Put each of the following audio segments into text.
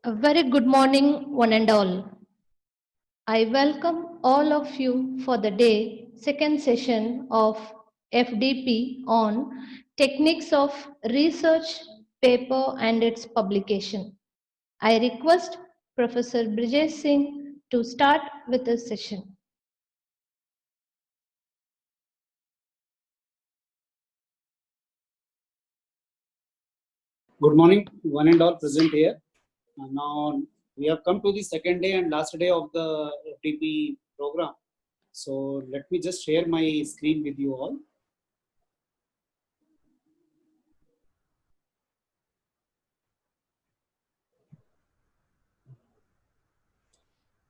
A very good morning, one and all. I welcome all of you for the day second session of FDP on techniques of research paper and its publication. I request Professor Brijesh Singh to start with the session. Good morning, one and all present here. Now we have come to the second day and last day of the FDP program. So let me just share my screen with you all.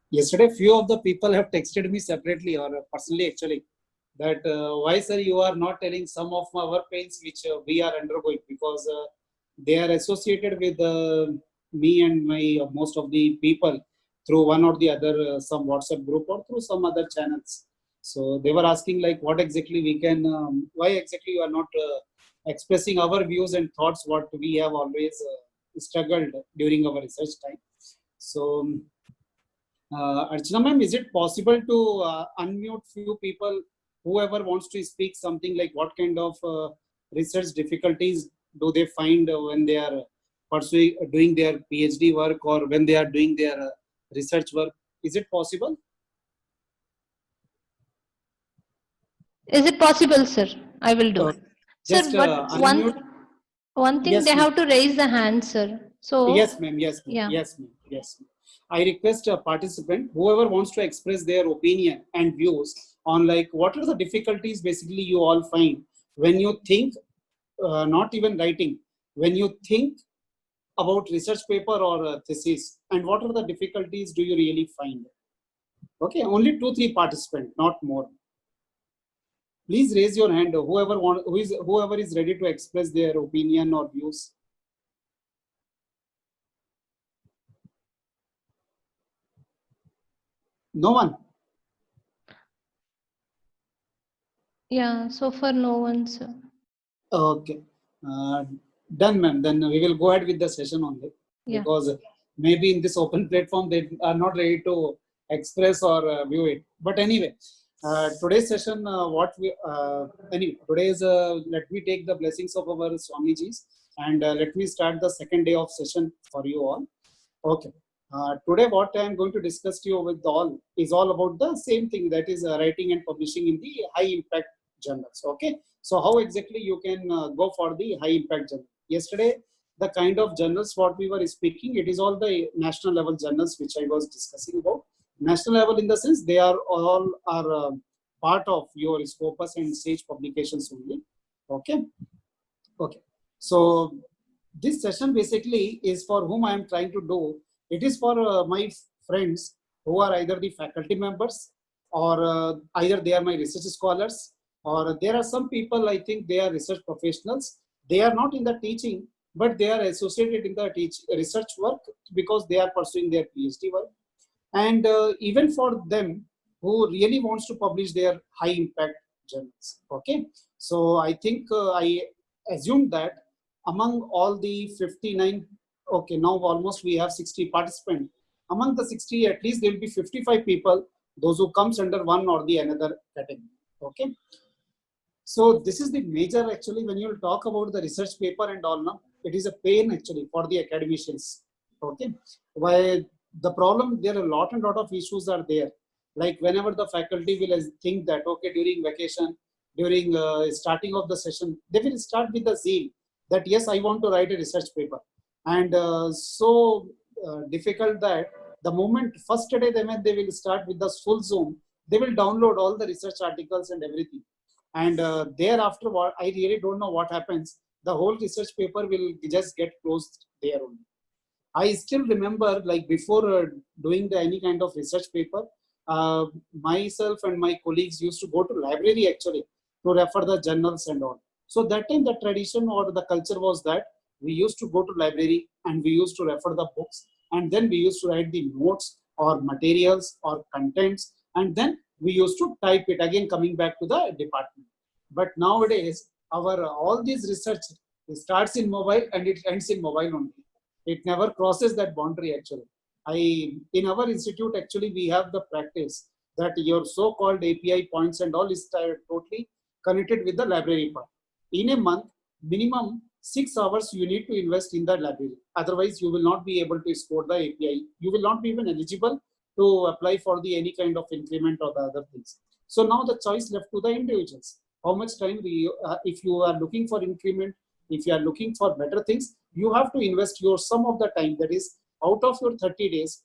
Yesterday, few of the people have texted me separately or personally actually that why sir you are not telling some of our pains which we are undergoing, because they are associated with me and my most of the people through one or the other some WhatsApp group or through some other channels. So they were asking like what exactly we can, why exactly you are not expressing our views and thoughts what we have always struggled during our research time. So Archana ma'am, is it possible to unmute few people, whoever wants to speak something, like what kind of research difficulties do they find when they are pursuing, doing their PhD work or when they are doing their research work? Is it possible? Is it possible, sir? I will do. Sir, Just but unmute. one thing Yes, they ma'am. have to raise the hand, sir. So Yes, ma'am. Yes, ma'am. yeah. Yes, ma'am. Yes, ma'am. I request a participant, whoever wants to express their opinion and views on like what are the difficulties basically you all find when you think, not even writing, when you think about research paper or thesis, and what are the difficulties do you really find? Okay, only 2-3 participants, not more. Please raise your hand. Whoever is ready to express their opinion or views. No one. Yeah, so far no one, sir. Okay. Done, ma'am. Then we will go ahead with the session only, Yeah. because maybe in this open platform they are not ready to express or view it. But anyway, today's session, today's let me take the blessings of our Swamijis and let me start the second day of session for you all. Okay. Today, what I am going to discuss to you with all is all about the same thing, that is writing and publishing in the high impact journals. Okay. So how exactly you can go for the high impact journal? Yesterday, the kind of journals what we were speaking, it is all the national level journals which I was discussing about. National level in the sense they are all are part of your Scopus and Sage publications only. Okay. Okay. So this session basically is for whom I am trying to do. It is for my friends who are either the faculty members or either they are my research scholars, or there are some people I think they are research professionals. They are not in the teaching, but they are associated in the research work because they are pursuing their PhD work. And even for them who really wants to publish their high impact journals. Okay. So I think I assumed that among all the 59, okay, now almost we have 60 participants. Among the 60, at least there will be 55 people, those who comes under one or the another category. Okay. So this is the major actually when you talk about the research paper and all now, it is a pain actually for the academicians. Okay. Why the problem, there are a lot and lot of issues are there. Like whenever the faculty will think that, okay, during vacation, during starting of the session, they will start with the zeal that yes, I want to write a research paper. And so difficult that the moment first day when they will start with the full Zoom, they will download all the research articles and everything. And thereafter, what I really don't know what happens. The whole research paper will just get closed there only. I still remember, like before doing any kind of research paper, myself and my colleagues used to go to library actually to refer the journals and all. So that time the tradition or the culture was that we used to go to library and we used to refer the books, and then we used to write the notes or materials or contents, and then we used to type it again coming back to the department. But nowadays our all these research starts in mobile and it ends in mobile only. It never crosses that boundary actually. In our institute, actually, we have the practice that your so-called API points and all is totally connected with the library part. In a month, minimum 6 hours you need to invest in the library. Otherwise, you will not be able to export the API. You will not be even eligible to apply for the any kind of increment or the other things. So now the choice left to the individuals. How much time if you are looking for increment, if you are looking for better things, you have to invest your some of the time. That is, out of your 30 days,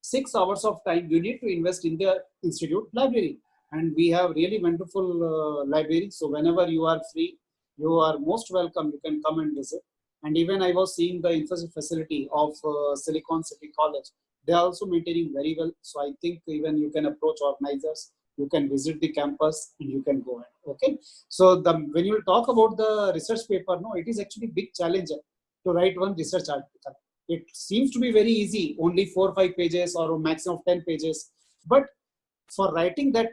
6 hours of time you need to invest in the institute library. And we have really wonderful library. So whenever you are free, you are most welcome. You can come and visit. And even I was seeing the facility of Silicon City College. They are also maintaining very well. So I think even you can approach organizers. You can visit the campus and you can go ahead. Okay. So when you talk about the research paper, no, it is actually big challenge to write one research article. It seems to be very easy, only 4 or 5 pages or a maximum of 10 pages. But for writing that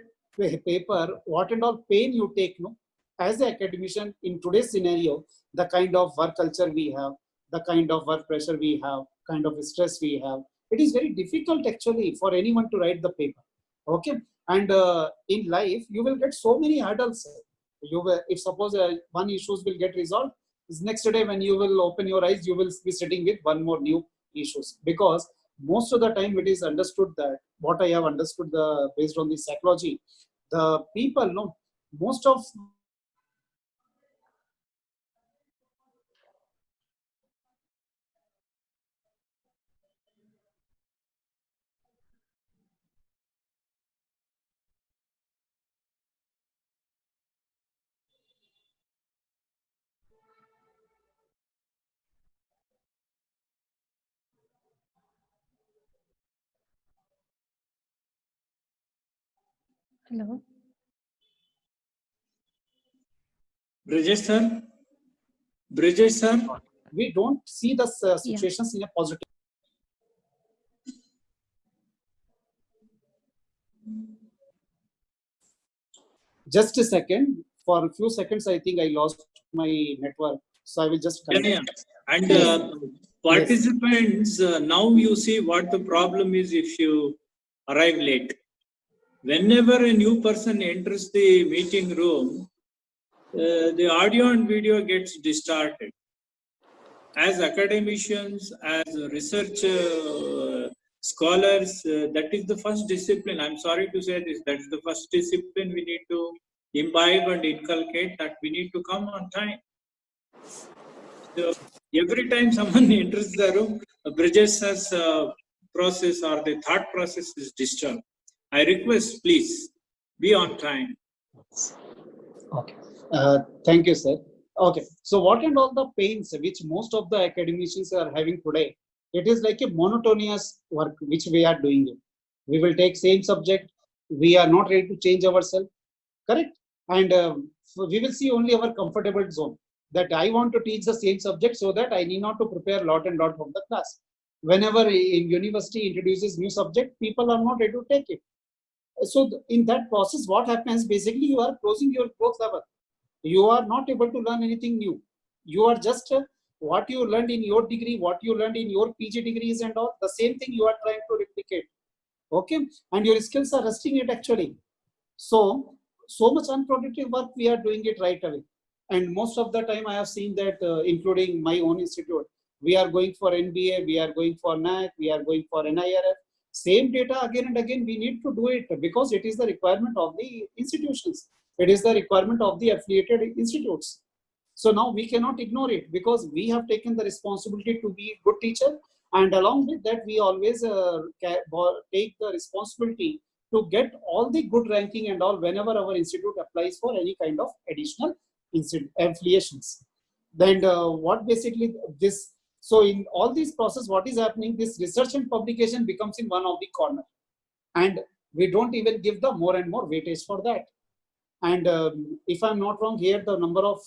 paper, what and all pain you take, no? As an academician in today's scenario, the kind of work culture we have, the kind of work pressure we have, kind of stress we have, it is very difficult actually for anyone to write the paper. Okay. And in life, you will get so many hurdles. You will, if suppose one issues will get resolved, next day when you will open your eyes, you will be sitting with one more new issues. Because most of the time it is understood that what I have understood based on the psychology, the people know most of Hello. Bridges sir, Bridges sir. we don't see the Yeah. situations in a positive. Just a second. For a few seconds, I think I lost my network. So I will just Yeah, continue. yeah. And Yes. participants, now you see what the problem is if you arrive late. Whenever a new person enters the meeting room, the audio and video gets distorted. As academicians, as research scholars, that is the first discipline. I'm sorry to say this, that's the first discipline we need to imbibe and inculcate, that we need to come on time. So every time someone enters the room, Bridges' process or the thought process is disturbed. I request, please, be on time. Okay. Thank you, sir. Okay. So what and all the pains which most of the academicians are having today, it is like a monotonous work which we are doing it. We will take same subject. We are not ready to change ourselves. Correct. And so we will see only our comfortable zone, that I want to teach the same subject so that I need not to prepare lot and lot from the class. Whenever in university introduces new subject, people are not ready to take it. So in that process, what happens, basically you are closing your growth level. You are not able to learn anything new. You are just what you learned in your degree, what you learned in your PG degrees and all, the same thing you are trying to replicate. Okay. And your skills are rusting it actually. So much unproductive work we are doing it right away. And most of the time I have seen that, including my own institute, we are going for NBA, we are going for NAC, we are going for NIRF. Same data again and again, we need to do it because it is the requirement of the institutions. It is the requirement of the affiliated institutes. So now we cannot ignore it because we have taken the responsibility to be a good teacher. And along with that, we always take the responsibility to get all the good ranking and all whenever our institute applies for any kind of additional affiliations. Then what basically this, so in all these process, what is happening, this research and publication becomes in one of the corner. And we don't even give the more and more weightage for that. And if I'm not wrong, here the number of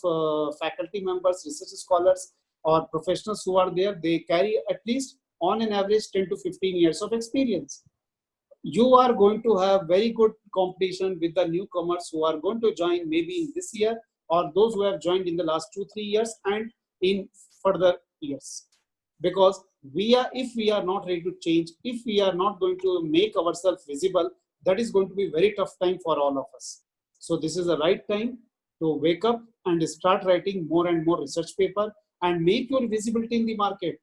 faculty members, research scholars, or professionals who are there, they carry at least on an average 10 to 15 years of experience. You are going to have very good competition with the newcomers who are going to join maybe in this year, or those who have joined in the last 2-3 years and in further years. because if we are not ready to change, if we are not going to make ourselves visible, that is going to be very tough time for all of us. So this is the right time to wake up and start writing more and more research paper and make your visibility in the market.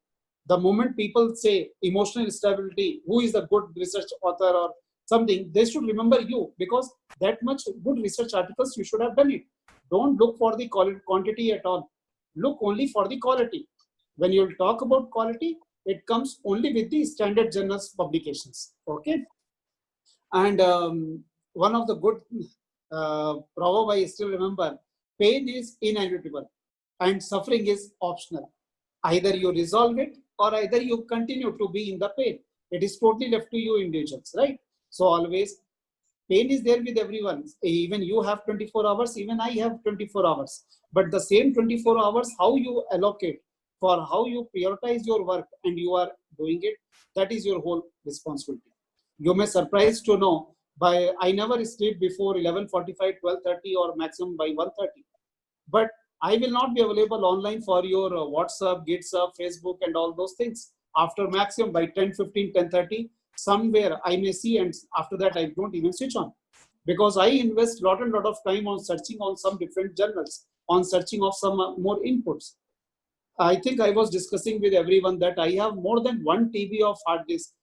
The moment people say emotional stability, who is the good research author or something, they should remember you, because that much good research articles you should have done it. Don't look for the quantity at all. Look only for the quality. When you talk about quality, it comes only with the standard journals publications. Okay. And one of the good proverb I still remember: pain is inevitable and suffering is optional. Either you resolve it or either you continue to be in the pain. It is totally left to you individuals, right? So always pain is there with everyone. Even you have 24 hours, even I have 24 hours. But the same 24 hours, how you allocate, for how you prioritize your work and you are doing it, that is your whole responsibility. You may surprise to know, by I never sleep before 11:45, 12:30 or maximum by 1:30. But I will not be available online for your WhatsApp, GitHub, Facebook and all those things. After maximum by 10:15, 10:30, somewhere I may see, and after that I don't even switch on, because I invest lot and lot of time on searching on some different journals, on searching of some more inputs. I think I was discussing with everyone that I have more than 1 TB of hard disk,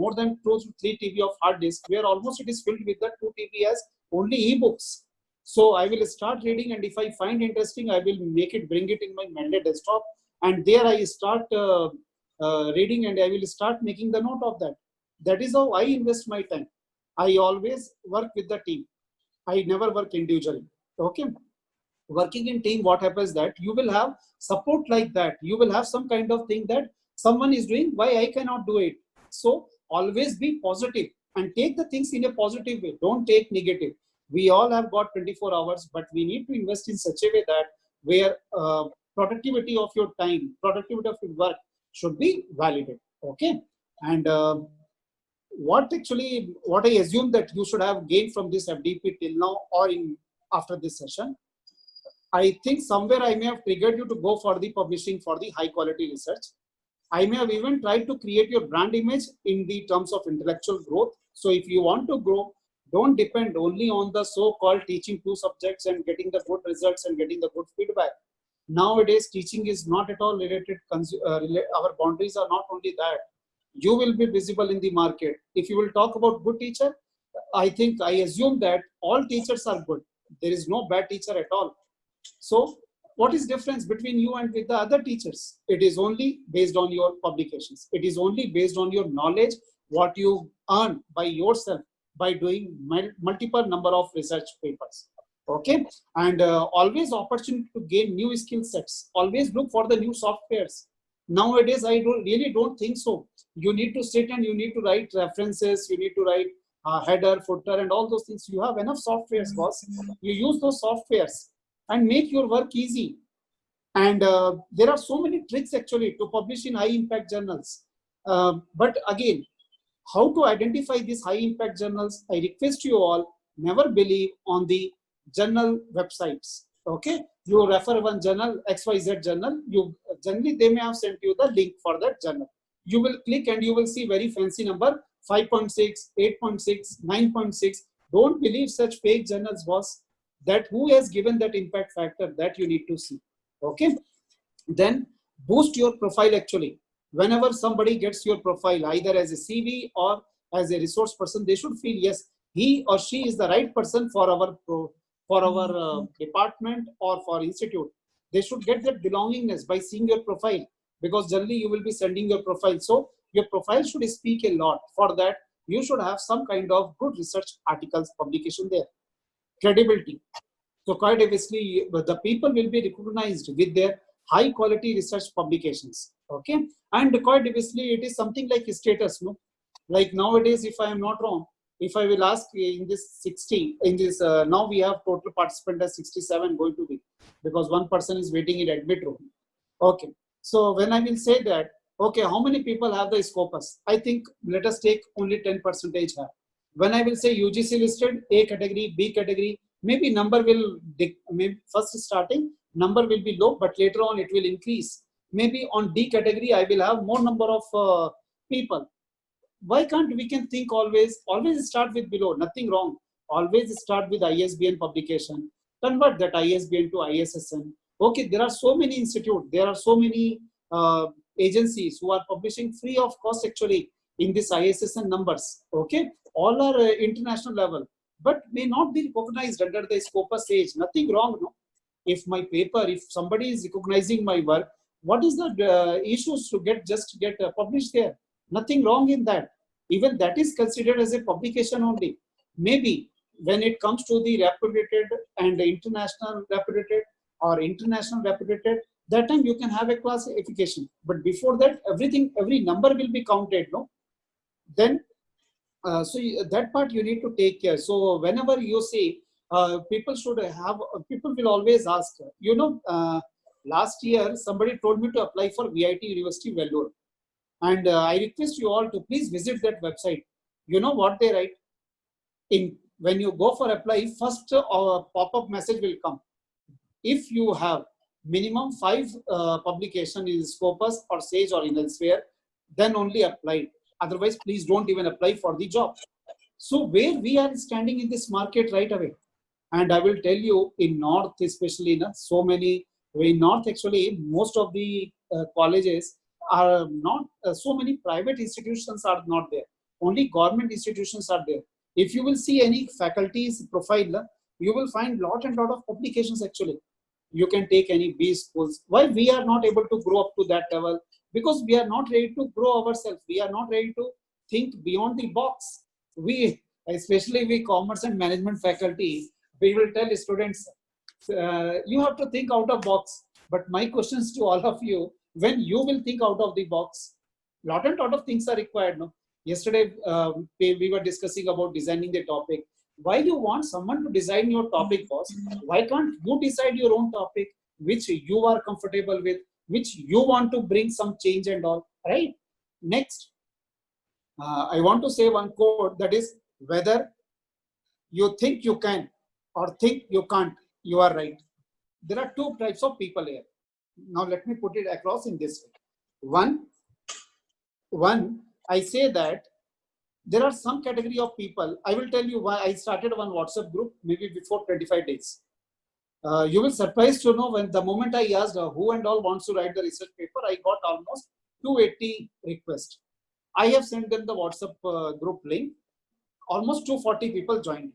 more than 2 to 3 TB of hard disk, where almost it is filled with the 2 TB as only ebooks. So I will start reading, and if I find interesting, I will bring it in my Mendeley desktop, and there I start reading, and I will start making the note of that. That is how I invest my time. I always work with the team. I never work individually. Okay. Working in team, what happens that you will have support like that. You will have some kind of thing that someone is doing, why I cannot do it? So always be positive and take the things in a positive way. Don't take negative. We all have got 24 hours, but we need to invest in such a way that where productivity of your time, productivity of your work should be validated. Okay. And what I assume that you should have gained from this FDP till now or after this session, I think somewhere I may have triggered you to go for the publishing for the high quality research. I may have even tried to create your brand image in the terms of intellectual growth. So if you want to grow, don't depend only on the so-called teaching 2 subjects and getting the good results and getting the good feedback. Nowadays, teaching is not at all related. Our boundaries are not only that. You will be visible in the market. If you will talk about good teacher, I assume that all teachers are good. There is no bad teacher at all. So what is difference between you and with the other teachers? It is only based on your publications. It is only based on your knowledge, what you earn by yourself by doing multiple number of research papers. Okay. And always opportunity to gain new skill sets. Always look for the new softwares. Nowadays, I really don't think so. You need to sit and you need to write references. You need to write header, footer, and all those things. You have enough softwares, boss. You use those softwares and make your work easy. And there are so many tricks actually to publish in high impact journals. But again, how to identify these high impact journals? I request you all, never believe on the journal websites. Okay, you refer one journal, XYZ journal, generally they may have sent you the link for that journal. You will click and you will see very fancy number 5.6, 8.6, 9.6. Don't believe such fake journals, boss. That who has given that impact factor, that you need to see. Okay. Then boost your profile actually. Whenever somebody gets your profile, either as a CV or as a resource person, they should feel, yes, he or she is the right person for our department or for institute. They should get that belongingness by seeing your profile, because generally you will be sending your profile. So your profile should speak a lot. For that, you should have some kind of good research articles publication there. Credibility. So quite obviously, the people will be recognized with their high quality research publications. Okay. And quite obviously, it is something like status. No? Like nowadays, if I am not wrong, if I will ask in this 60, in this, now we have total participant as 67 going to be, because one person is waiting in admit room. Okay. So when I will say that, okay, how many people have the Scopus? I think let us take only 10% have. When I will say UGC listed, A category, B category, maybe number will, maybe first starting, number will be low, but later on it will increase. Maybe on D category, I will have more number of people. Why can't we can think always start with below, nothing wrong. Always start with ISBN publication, convert that ISBN to ISSN. Okay, there are so many institutes, there are so many agencies who are publishing free of cost actually in this ISSN numbers. Okay, all are international level, but may not be recognized under the Scopus age. Nothing wrong, no? If my paper, if somebody is recognizing my work, what is the issues to get published there? Nothing wrong in that. Even that is considered as a publication only. Maybe when it comes to the reputed and international reputed or international reputed, that time you can have a classification. But before that, every number will be counted, no? Then, that part you need to take care. So whenever you see, people will always ask, last year somebody told me to apply for VIT University Vellore. And I request you all to please visit that website. You know what they write? When you go for apply, first pop-up message will come. If you have minimum 5 publication in Scopus or Sage or in elsewhere, then only apply. Otherwise, please don't even apply for the job. So where we are standing in this market right away. And I will tell you, in North, especially, in North actually, most of the colleges are not, so many private institutions are not there. Only government institutions are there. If you will see any faculty's profile, you will find lot and lot of publications actually. You can take any B schools. Why we are not able to grow up to that level? Because we are not ready to grow ourselves. We are not ready to think beyond the box. Especially we commerce and management faculty, we will tell students, you have to think out of box. But my questions to all of you, when you will think out of the box, lot and lot of things are required. No? Yesterday, we were discussing about designing the topic. Why you want someone to design your topic, boss? Why can't you decide your own topic, which you are comfortable with, which you want to bring some change and all, right? Next, I want to say one quote, that is, whether you think you can or think you can't, you are right. There are 2 types of people here. Now let me put it across in this way. One, I say that there are some category of people. I will tell you why I started one WhatsApp group maybe before 25 days. You will surprised to know, when the moment I asked who and all wants to write the research paper, I got almost 280 requests. I have sent them the WhatsApp group link. Almost 240 people joined.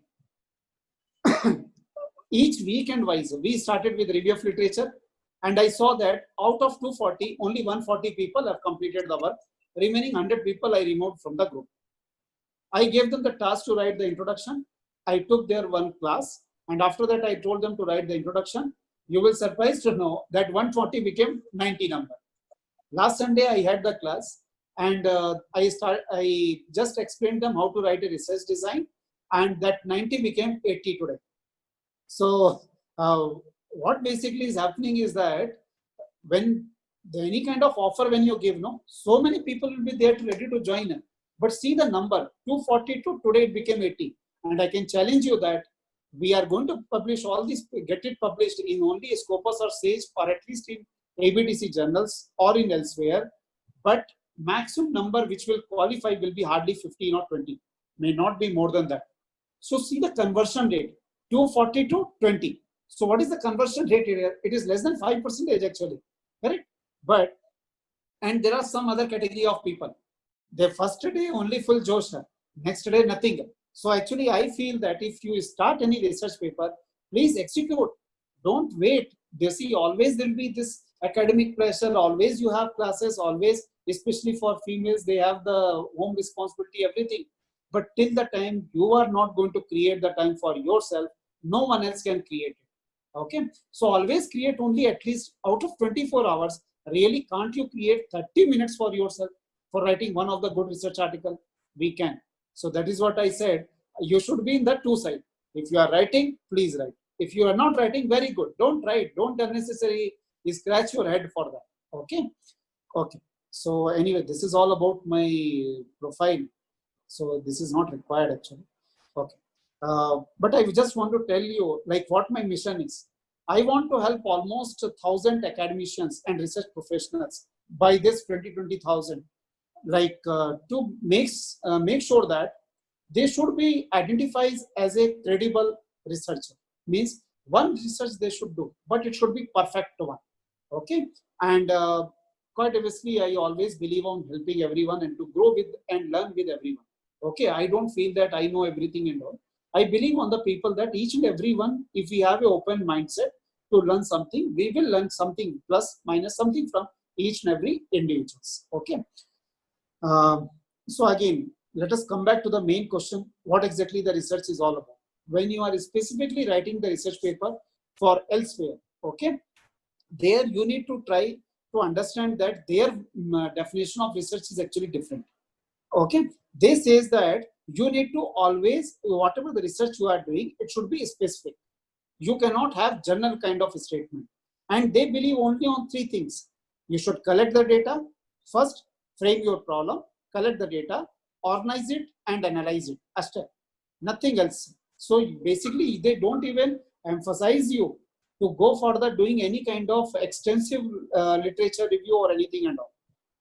Each weekend wise, we started with review of literature, and I saw that out of 240, only 140 people have completed the work. Remaining 100 people I removed from the group. I gave them the task to write the introduction. I took their one class, and after that I told them to write the introduction. You will surprised to know that 140 became 90 number. Last Sunday I had the class, and I just explained them how to write a research design, and that 90 became 80 today. So what basically is happening is that when any kind of offer when you give, so many people will be there ready to join in. But see the number, 242, today it became 80. And I can challenge you that we are going to publish all this, get it published in only Scopus or Sage, or at least in ABDC journals or in elsewhere. But maximum number which will qualify will be hardly 15 or 20, may not be more than that. So see the conversion rate, 240 to 20. So what is the conversion rate here? It is less than 5% actually, correct? But, and there are some other category of people. The first day only full Josh, next day nothing. So actually I feel that if you start any research paper, please execute. Don't wait. They see always there will be this academic pressure, always you have classes, always, especially for females, they have the home responsibility, everything. But till the time you are not going to create the time for yourself, no one else can create it. Okay. So always create only at least out of 24 hours. Really, can't you create 30 minutes for yourself for writing one of the good research article? We can. So that is what I said. You should be in the 2 side. If you are writing, please write. If you are not writing, very good. Don't write. Don't unnecessarily scratch your head for that. Okay. Okay. So anyway, this is all about my profile. So this is not required actually. Okay. But I just want to tell you like what my mission is. I want to help almost 1,000 academicians and research professionals by this 20,000, like to make sure that they should be identified as a credible researcher. Means one research they should do, but it should be perfect one. Okay, and quite obviously, I always believe on helping everyone and to grow with and learn with everyone. Okay, I don't feel that I know everything and all. I believe on the people that each and everyone, if we have an open mindset to learn something, we will learn something plus minus something from each and every individuals. Okay. So again, let us come back to the main question, what exactly the research is all about. When you are specifically writing the research paper for elsewhere, okay, there you need to try to understand that their definition of research is actually different. Okay, they says that you need to always, whatever the research you are doing, it should be specific. You cannot have general kind of statement. And they believe only on three things. You should collect the data. First, frame your problem, collect the data, organize it, and analyze it. A step, nothing else. So basically, they don't even emphasize you to go further doing any kind of extensive literature review or anything and all.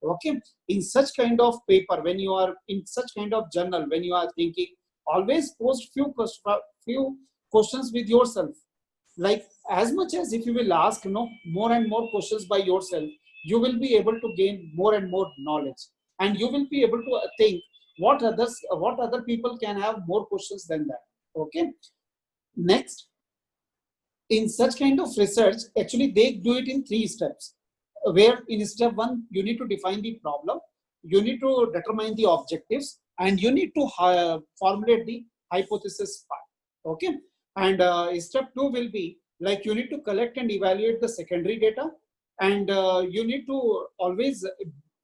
Okay, in such kind of paper, when you are in such kind of journal, when you are thinking, always post few questions with yourself. Like as much as if you will ask more and more questions by yourself, you will be able to gain more and more knowledge, and you will be able to think what other people can have more questions than that. Okay, next, in such kind of research, actually they do it in 3 steps, where in step 1 you need to define the problem, you need to determine the objectives, and you need to formulate the hypothesis part. Okay, and step 2 will be like you need to collect and evaluate the secondary data, and you need to always,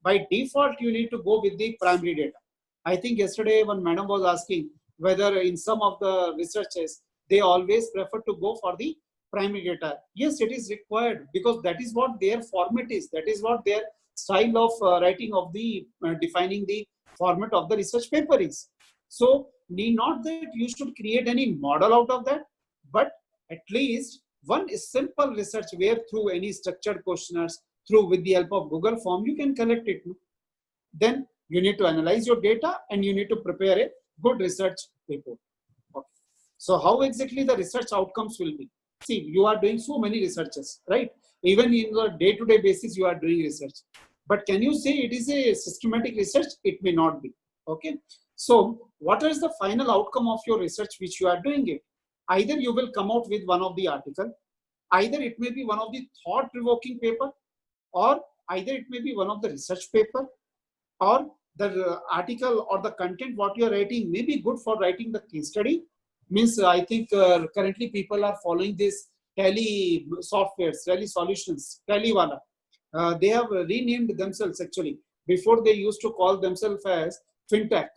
by default, you need to go with the primary data. I think yesterday when madam was asking whether in some of the researches they always prefer to go for the primary data. Yes, it is required because that is what their format is. That is what their style of writing of the defining the format of the research paper is. So need not that you should create any model out of that, but at least one simple research where through any structured questionnaires, through with the help of Google form, you can collect it. Then you need to analyze your data and you need to prepare a good research report. Okay. So how exactly the research outcomes will be? See, you are doing so many researches, right? Even in the day-to-day basis, you are doing research. But can you say it is a systematic research? It may not be. Okay. So what is the final outcome of your research which you are doing it? Either you will come out with one of the article, either it may be one of the thought-provoking paper, or either it may be one of the research paper, or the article or the content what you are writing may be good for writing the case study. Means I think currently people are following this Tally softwares, Tally solutions, Tallyvalla. They have renamed themselves actually. Before they used to call themselves as FinTech.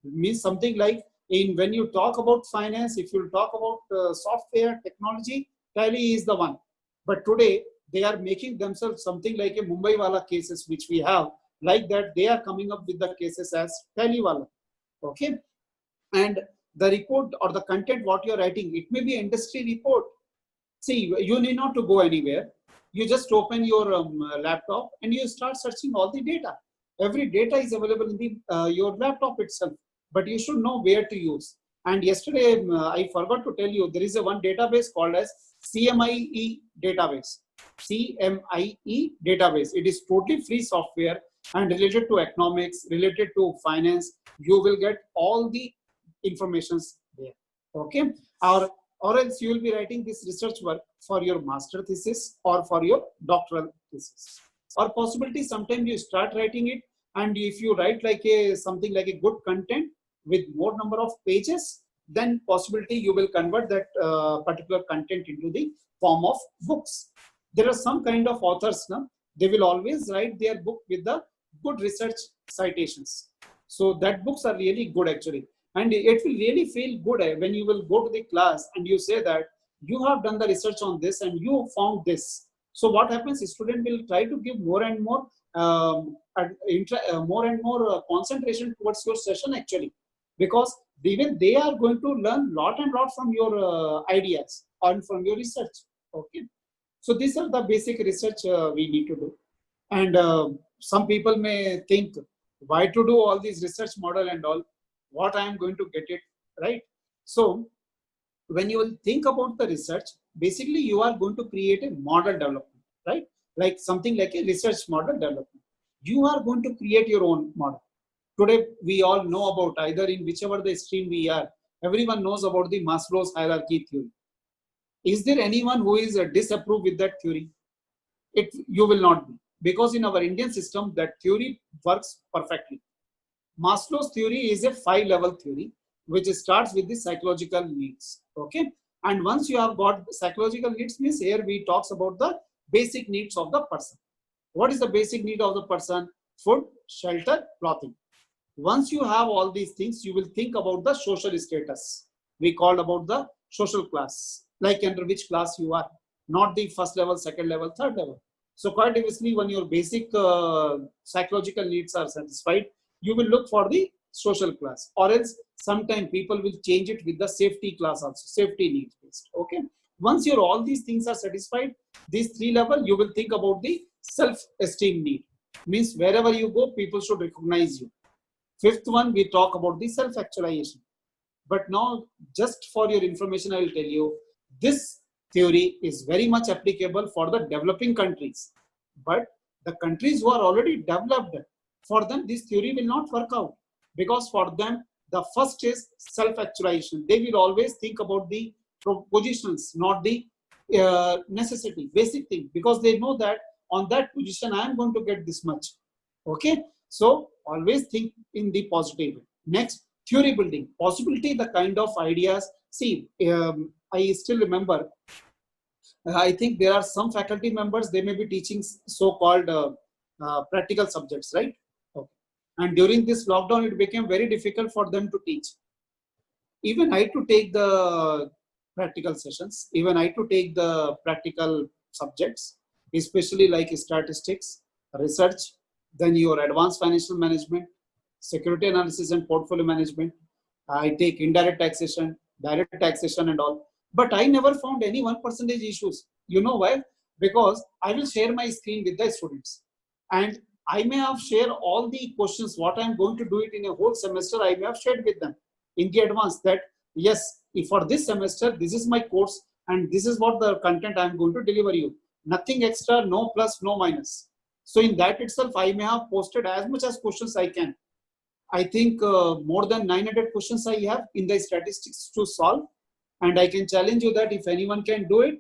Means something like when you talk about finance, if you talk about software technology, Tally is the one. But today they are making themselves something like a Mumbaiwala cases which we have. Like that, they are coming up with the cases as Tallyvalla. Okay, and the report or the content what you are writing, it may be industry report. See, you need not to go anywhere. You just open your laptop and you start searching all the data. Every data is available in the your laptop itself, but you should know where to use. And yesterday I forgot to tell you, there is a one database called as CMIE database. CMIE database. It is totally free software and related to economics, related to finance. You will get all the informations there. Okay, or else you will be writing this research work for your master thesis or for your doctoral thesis. Or possibility sometimes you start writing it, and if you write like something like a good content with more number of pages, then possibility you will convert that particular content into the form of books. There are some kind of authors now, they will always write their book with the good research citations. So that books are really good actually. And it will really feel good when you will go to the class and you say that you have done the research on this and you found this. So what happens is student will try to give more and more concentration towards your session actually, because even they are going to learn lot and lot from your ideas and from your research. Okay. So these are the basic research we need to do. And some people may think, why to do all these research model and all, what I am going to get it, right? So when you will think about the research, basically you are going to create a model development, right? Like something like a research model development. You are going to create your own model. Today, we all know about, either in whichever the stream we are, everyone knows about the Maslow's hierarchy theory. Is there anyone who is disapproved with that theory? You will not be, because in our Indian system, that theory works perfectly. Maslow's theory is a 5-level theory, which starts with the psychological needs. Okay. And once you have got psychological needs, means here we talks about the basic needs of the person. What is the basic need of the person? Food, shelter, clothing. Once you have all these things, you will think about the social status. We called about the social class, like under which class you are, not the first level, second level, third level. So quite obviously, when your basic psychological needs are satisfied, you will look for the social class, or else sometimes people will change it with the safety class also, safety needs based. Okay. Once your all these things are satisfied, these 3 level, you will think about the self-esteem need. Means wherever you go, people should recognize you. 5th one, we talk about the self-actualization. But now, just for your information, I will tell you, this theory is very much applicable for the developing countries. But the countries who are already developed, for them, this theory will not work out. Because for them, the first is self-actualization. They will always think about the positions, not the necessity, basic thing. Because they know that on that position, I am going to get this much. Okay. So always think in the positive way. Next, theory building, possibility, the kind of ideas. See, I still remember, I think there are some faculty members, they may be teaching so-called practical subjects, right? Okay. And during this lockdown, it became very difficult for them to teach. Even I to take the practical sessions, even I to take the practical subjects, especially like statistics, research, then your advanced financial management, security analysis and portfolio management. I take indirect taxation, direct taxation and all. But I never found any 1% issues. You know why? Because I will share my screen with the students. And I may have shared all the questions, what I'm going to do it in a whole semester, I may have shared with them in the advance that, yes, if for this semester, this is my course and this is what the content I'm going to deliver you. Nothing extra, no plus, no minus. So in that itself, I may have posted as much as questions I can. I think more than 900 questions I have in the statistics to solve. And I can challenge you that if anyone can do it,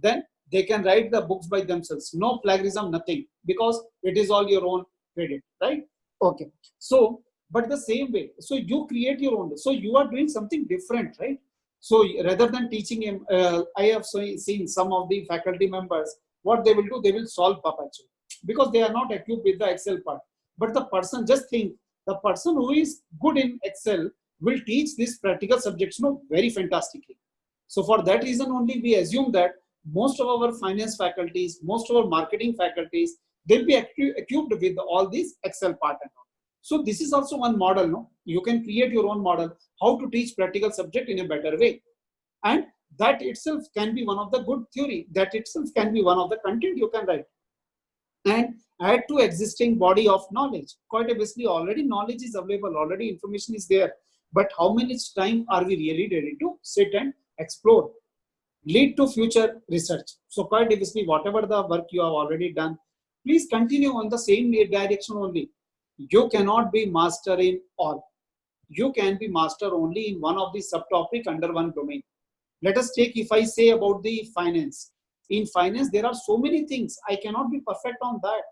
then they can write the books by themselves. No plagiarism, nothing, because it is all your own credit, right? Okay. So, but the same way, so you create your own. So you are doing something different, right? So rather than teaching him, I have seen some of the faculty members, what they will do, they will solve perpetually because they are not equipped with the Excel part. But the person, just think, the person who is good in Excel will teach these practical subjects very fantastically. So for that reason only, we assume that most of our finance faculties, most of our marketing faculties, they'll be equipped with all these Excel part and all. So this is also one model, no? You can create your own model, how to teach practical subject in a better way. And that itself can be one of the good theory. That itself can be one of the content you can write. And add to existing body of knowledge. Quite obviously, already knowledge is available, already information is there. But how much time are we really ready to sit and explore? Lead to future research. So quite obviously, whatever the work you have already done, please continue on the same direction only. You cannot be master in all. You can be master only in one of the subtopic under one domain. Let us take, if I say about the finance. In finance, there are so many things. I cannot be perfect on that.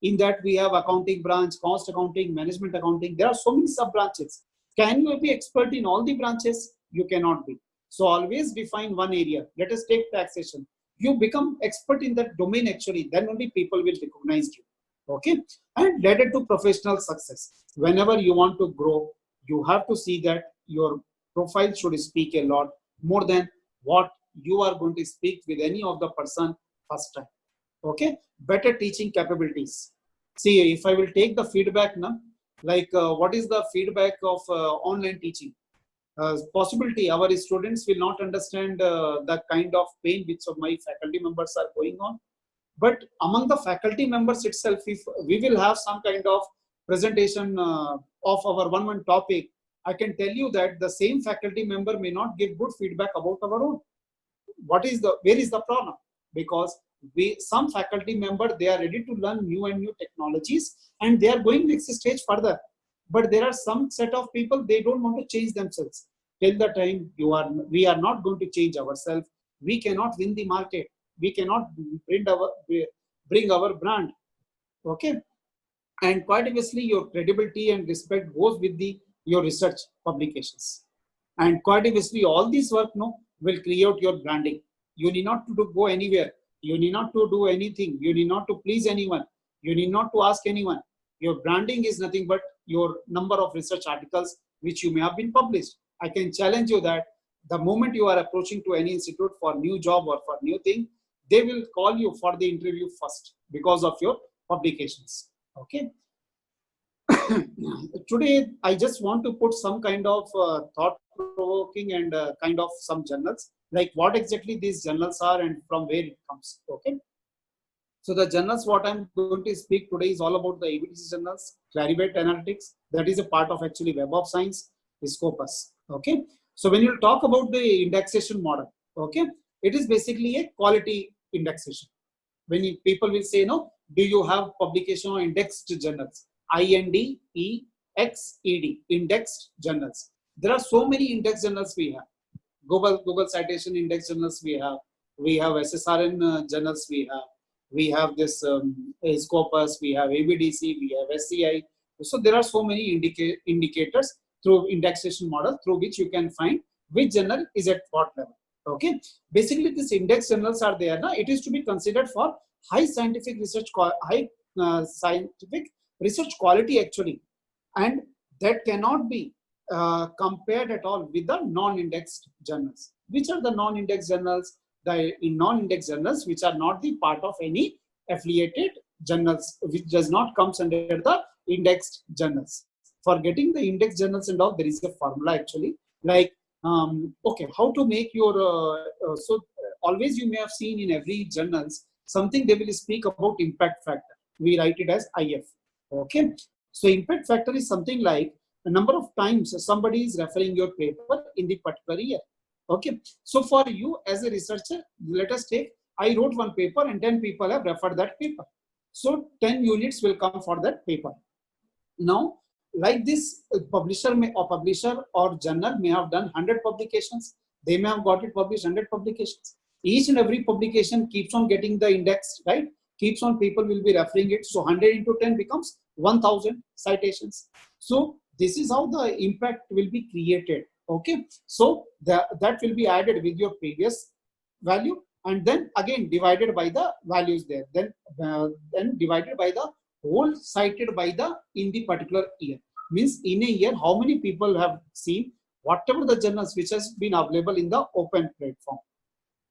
In that, we have accounting branch, cost accounting, management accounting. There are so many sub branches. Can you be expert in all the branches? You cannot be. So always define one area. Let us take taxation. You become expert in that domain actually. Then only people will recognize you. Okay. And led it to professional success. Whenever you want to grow, you have to see that your profile should speak a lot more than what you are going to speak with any of the person first time. Okay. Better teaching capabilities. See, if I will take the feedback now, like what is the feedback of online teaching? possibility our students will not understand the kind of pain which of my faculty members are going on. But among the faculty members itself, if we will have some kind of presentation of our one topic, I can tell you that the same faculty member may not give good feedback about our own. Where is the problem? Because some faculty member, they are ready to learn new and new technologies and they are going next stage further. But there are some set of people, they don't want to change themselves. Till the time we are not going to change ourselves, we cannot win the market. We cannot bring our brand. Okay. And quite obviously, your credibility and respect goes with your research publications. And quite obviously, all this work will create your branding. You need not to go anywhere. You need not to do anything. You need not to please anyone. You need not to ask anyone. Your branding is nothing but your number of research articles which you may have been published. I can challenge you that the moment you are approaching to any institute for new job or for new thing, they will call you for the interview first because of your publications. Okay. Today, I just want to put some kind of thought-provoking and kind of some journals, like what exactly these journals are and from where it comes. Okay. So the journals what I'm going to speak today is all about the ABDC journals, Clarivate Analytics, that is a part of actually Web of Science, Scopus. Okay. So when you talk about the indexation model, okay, it is basically a quality indexation. When people will say, no, do you have publication or indexed journals? INDEXED, indexed journals. There are so many index journals we have. Google Citation Index journals we have SSRN journals we have this Scopus, we have ABDC, we have SCI. So there are so many indicators through indexation model through which you can find which journal is at what level. Okay. Basically, these index journals are there. Now, it is to be considered for high scientific research quality actually, and that cannot be compared at all with the non-indexed journals. Which are the non-indexed journals? The non-indexed journals which are not the part of any affiliated journals, which does not come under the indexed journals. For getting the indexed journals and all, there is a formula actually. Like, okay, how to make your always you may have seen in every journals something they will speak about impact factor. We write it as IF. Okay, so impact factor is something like the number of times somebody is referring your paper in the particular year. Okay, so for you as a researcher, let us take, I wrote one paper and 10 people have referred that paper. So 10 units will come for that paper. Now, like this, publisher or journal may have done 100 publications. They may have got it published 100 publications. Each and every publication keeps on getting the index, right? Keeps on, people will be referring it. So 100 into 10 becomes 1000 citations. So this is how the impact will be created. Okay. So that will be added with your previous value and then again divided by the values there. Then divided by the whole cited by in the particular year. Means in a year, how many people have seen whatever the journals which has been available in the open platform.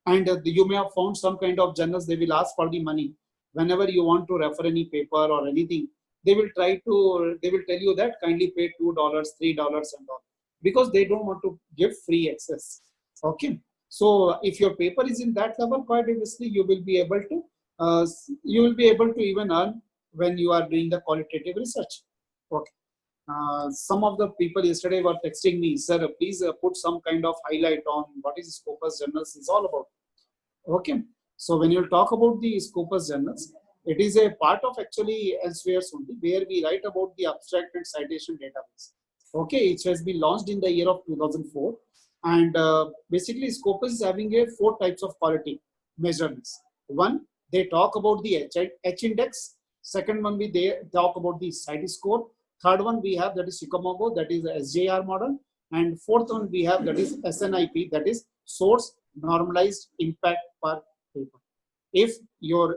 And you may have found some kind of journals, they will ask for the money. Whenever you want to refer any paper or anything, they will tell you that kindly pay $2, $3 and all, because they don't want to give free access. Okay. So if your paper is in that level, quite obviously you will be able to even earn when you are doing the qualitative research. Okay. Some of the people yesterday were texting me, sir, please put some kind of highlight on what is Scopus journals is all about. Okay. So when you talk about the Scopus journals, it is a part of actually Elsewhere only, where we write about the abstract and citation database. Okay, it has been launched in the year of 2004. And basically Scopus is having 4 types of quality measurements. One, they talk about the H index. Second one, they talk about the CiteScore. Third one we have, that is Sikomogo, that is the SJR model. And fourth one we have, that is SNIP, that is Source Normalized Impact per Paper. If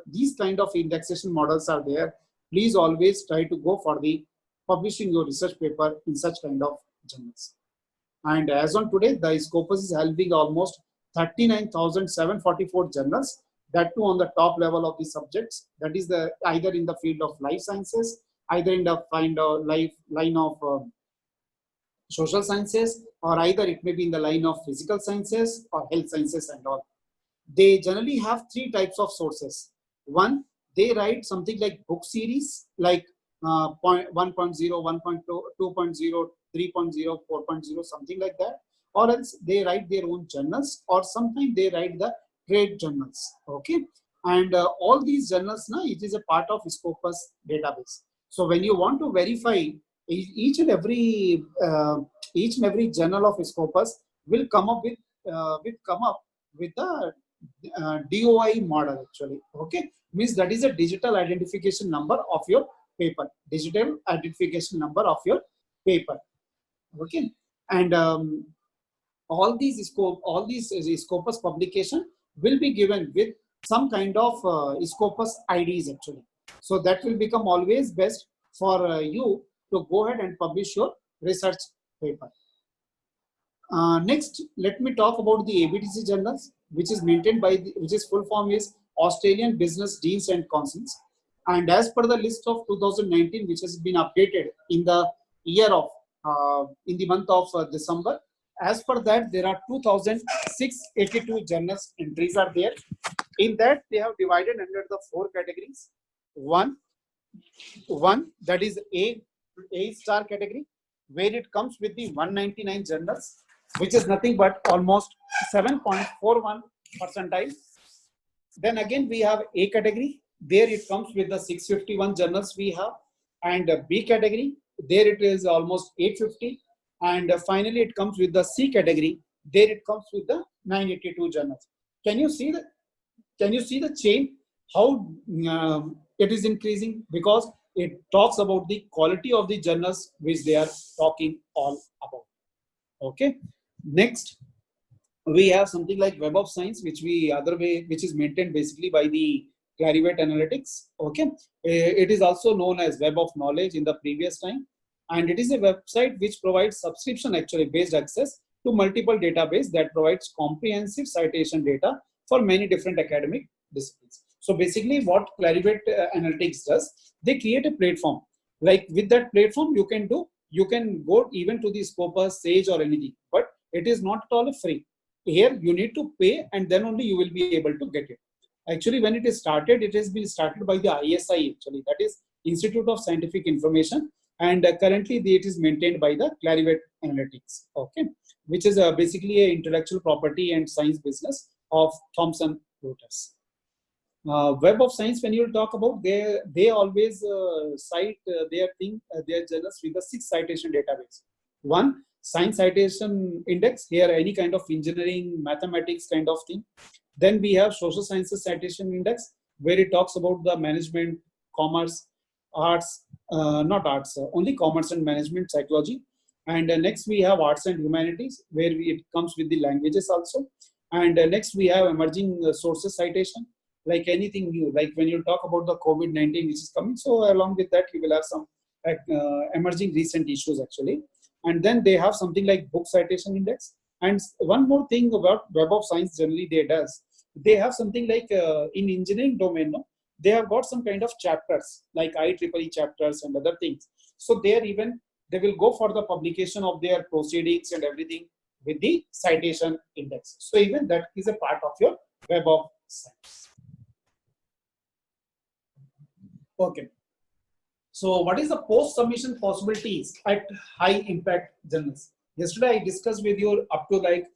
these kind of indexation models are there, please always try to go for the publishing your research paper in such kind of journals. And as on today, the Scopus is helping almost 39,744 journals, that too on the top level of the subjects, that is either in the field of life sciences, either in the line of social sciences, or either it may be in the line of physical sciences or health sciences and all. They generally have three types of sources. One, they write something like book series, like 1.0, 1.2, 2.0, 3.0, 4.0, something like that. Or else they write their own journals, or sometimes they write the trade journals. Okay, and all these journals now, it is a part of Scopus database. So when you want to verify each and every journal of Scopus will come up with the DOI model actually. Okay, means that is a digital identification number of your paper. Digital identification number of your paper. Okay, and all these Scopus publication will be given with some kind of Scopus IDs actually. So that will become always best for you to go ahead and publish your research paper. Next, let me talk about the ABTC journals, which is maintained by which is full form is Australian Business Deans and Councils. And as per the list of 2019, which has been updated in the year of in the month of December, as per that there are 2,682 journals entries are there. In that they have divided under the 4 categories. One that is A star category, where it comes with the 199 journals, which is nothing but almost 7.41 percentile. Then again we have A category, there it comes with the 651 journals we have, and B category, there it is almost 850, and finally it comes with the C category, there it comes with the 982 journals. Can you see the chain, how it is increasing? Because it talks about the quality of the journals which they are talking all about. Okay, next we have something like Web of Science, which is maintained basically by the Clarivate Analytics. Okay, it is also known as Web of Knowledge in the previous time, and it is a website which provides subscription actually based access to multiple database that provides comprehensive citation data for many different academic disciplines. So basically what Clarivate Analytics does, they create a platform. Like with that platform, you can go even to the Scopus, Sage or anything, but it is not at all free. Here you need to pay, and then only you will be able to get it. Actually, when it is started, it has been started by the ISI actually, that is Institute of Scientific Information, and currently it is maintained by the Clarivate Analytics. Okay, which is basically a intellectual property and science business of Thomson Reuters. Web of Science, when you talk about, they always cite their journals with the 6 citation database. One, Science Citation Index, here any kind of engineering, mathematics kind of thing. Then we have Social Sciences Citation Index, where it talks about the management, commerce, arts, not arts, only commerce and management, psychology. And next we have Arts and Humanities, where it comes with the languages also. And next we have Emerging Sources Citation, like anything new, like when you talk about the COVID-19 which is coming, so along with that you will have some emerging recent issues actually. And then they have something like Book Citation Index. And one more thing about Web of Science generally they have something like in engineering domain, no? They have got some kind of chapters like IEEE chapters and other things. So there even they will go for the publication of their proceedings and everything with the citation index. So even that is a part of your Web of Science. Okay. So what is the post-submission possibilities at high impact journals? Yesterday I discussed with you up to like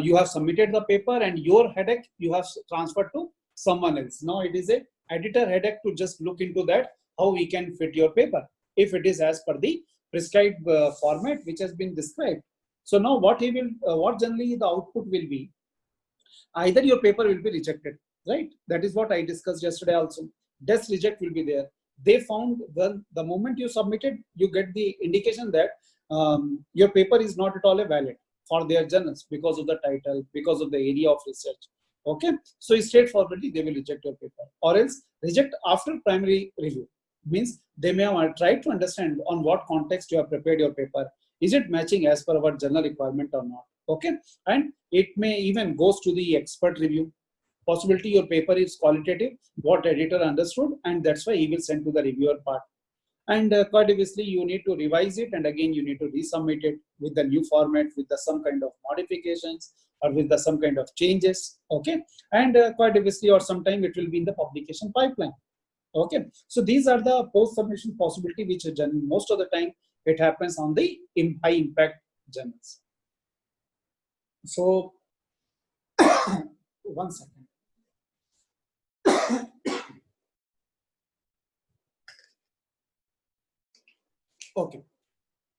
you have submitted the paper and your headache you have transferred to someone else. Now it is a editor headache to just look into that, how we can fit your paper if it is as per the prescribed format which has been described. So now what generally the output will be, either your paper will be rejected, right? That is what I discussed yesterday also. Desk reject will be there. They found the moment you submitted, you get the indication that your paper is not at all a valid for their journals because of the title, because of the area of research. Okay, so straightforwardly they will reject your paper, or else reject after primary review. Means they may have tried to understand on what context you have prepared your paper. Is it matching as per our journal requirement or not? Okay, and it may even goes to the expert review. Possibility your paper is qualitative, what editor understood, and that's why he will send to the reviewer part. And quite obviously you need to revise it, and again you need to resubmit it with the new format, with the some kind of modifications or with the some kind of changes. Okay, and quite obviously, or sometime it will be in the publication pipeline. Okay, so these are the post submission possibility which most of the time it happens on the high impact journals. So one second. Okay,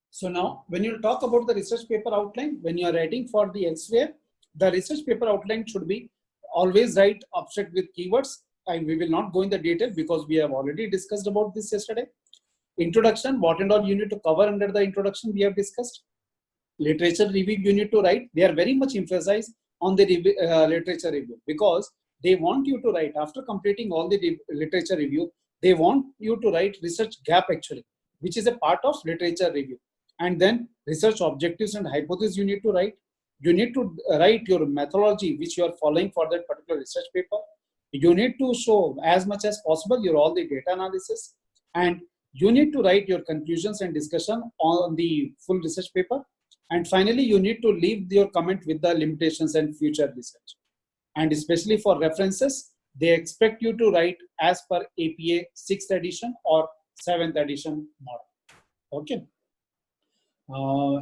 so now when you talk about the research paper outline, when you are writing for the elsewhere, the research paper outline should be always write abstract with keywords, and we will not go in the detail because we have already discussed about this yesterday. Introduction, what and all you need to cover under the introduction we have discussed. Literature review you need to write. They are very much emphasized on the literature review, because they want you to write after completing all the literature review. They want you to write research gap actually, which is a part of literature review. And then research objectives and hypotheses you need to write. You need to write your methodology which you are following for that particular research paper. You need to show as much as possible your all the data analysis, and you need to write your conclusions and discussion on the full research paper. And finally, you need to leave your comment with the limitations and future research. And especially for references, they expect you to write as per APA 6th edition or 7th edition model. Okay.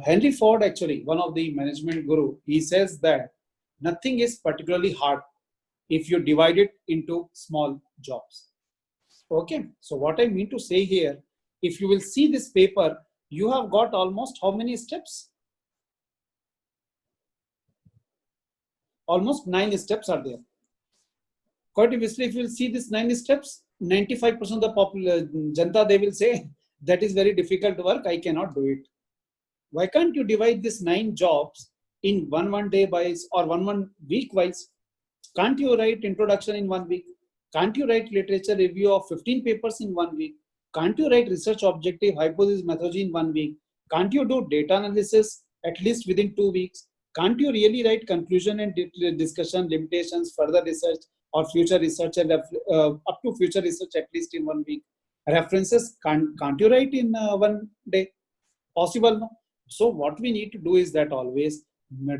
Henry Ford, actually, one of the management guru, he says that nothing is particularly hard if you divide it into small jobs. Okay. So what I mean to say here, if you will see this paper, you have got almost how many steps? Almost 9 steps are there. Quite obviously, if you will see this 9 steps, 95% of the popular Janta, they will say that is very difficult work, I cannot do it. Why can't you divide this 9 jobs in one day wise or one week wise? Can't you write introduction in 1 week? Can't you write literature review of 15 papers in 1 week? Can't you write research objective, hypothesis, methodology in 1 week? Can't you do data analysis at least within 2 weeks? Can't you really write conclusion and discussion, limitations, further research or future research, and up to future research at least in 1 week? References, can't you write in 1 day? Possible, no? So what we need to do is that always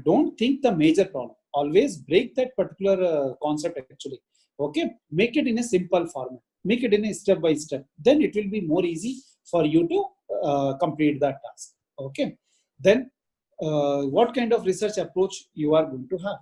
don't think the major problem. Always break that particular concept actually. Okay, make it in a simple format. Make it in a step by step. Then it will be more easy for you to complete that task. Okay. Then what kind of research approach you are going to have?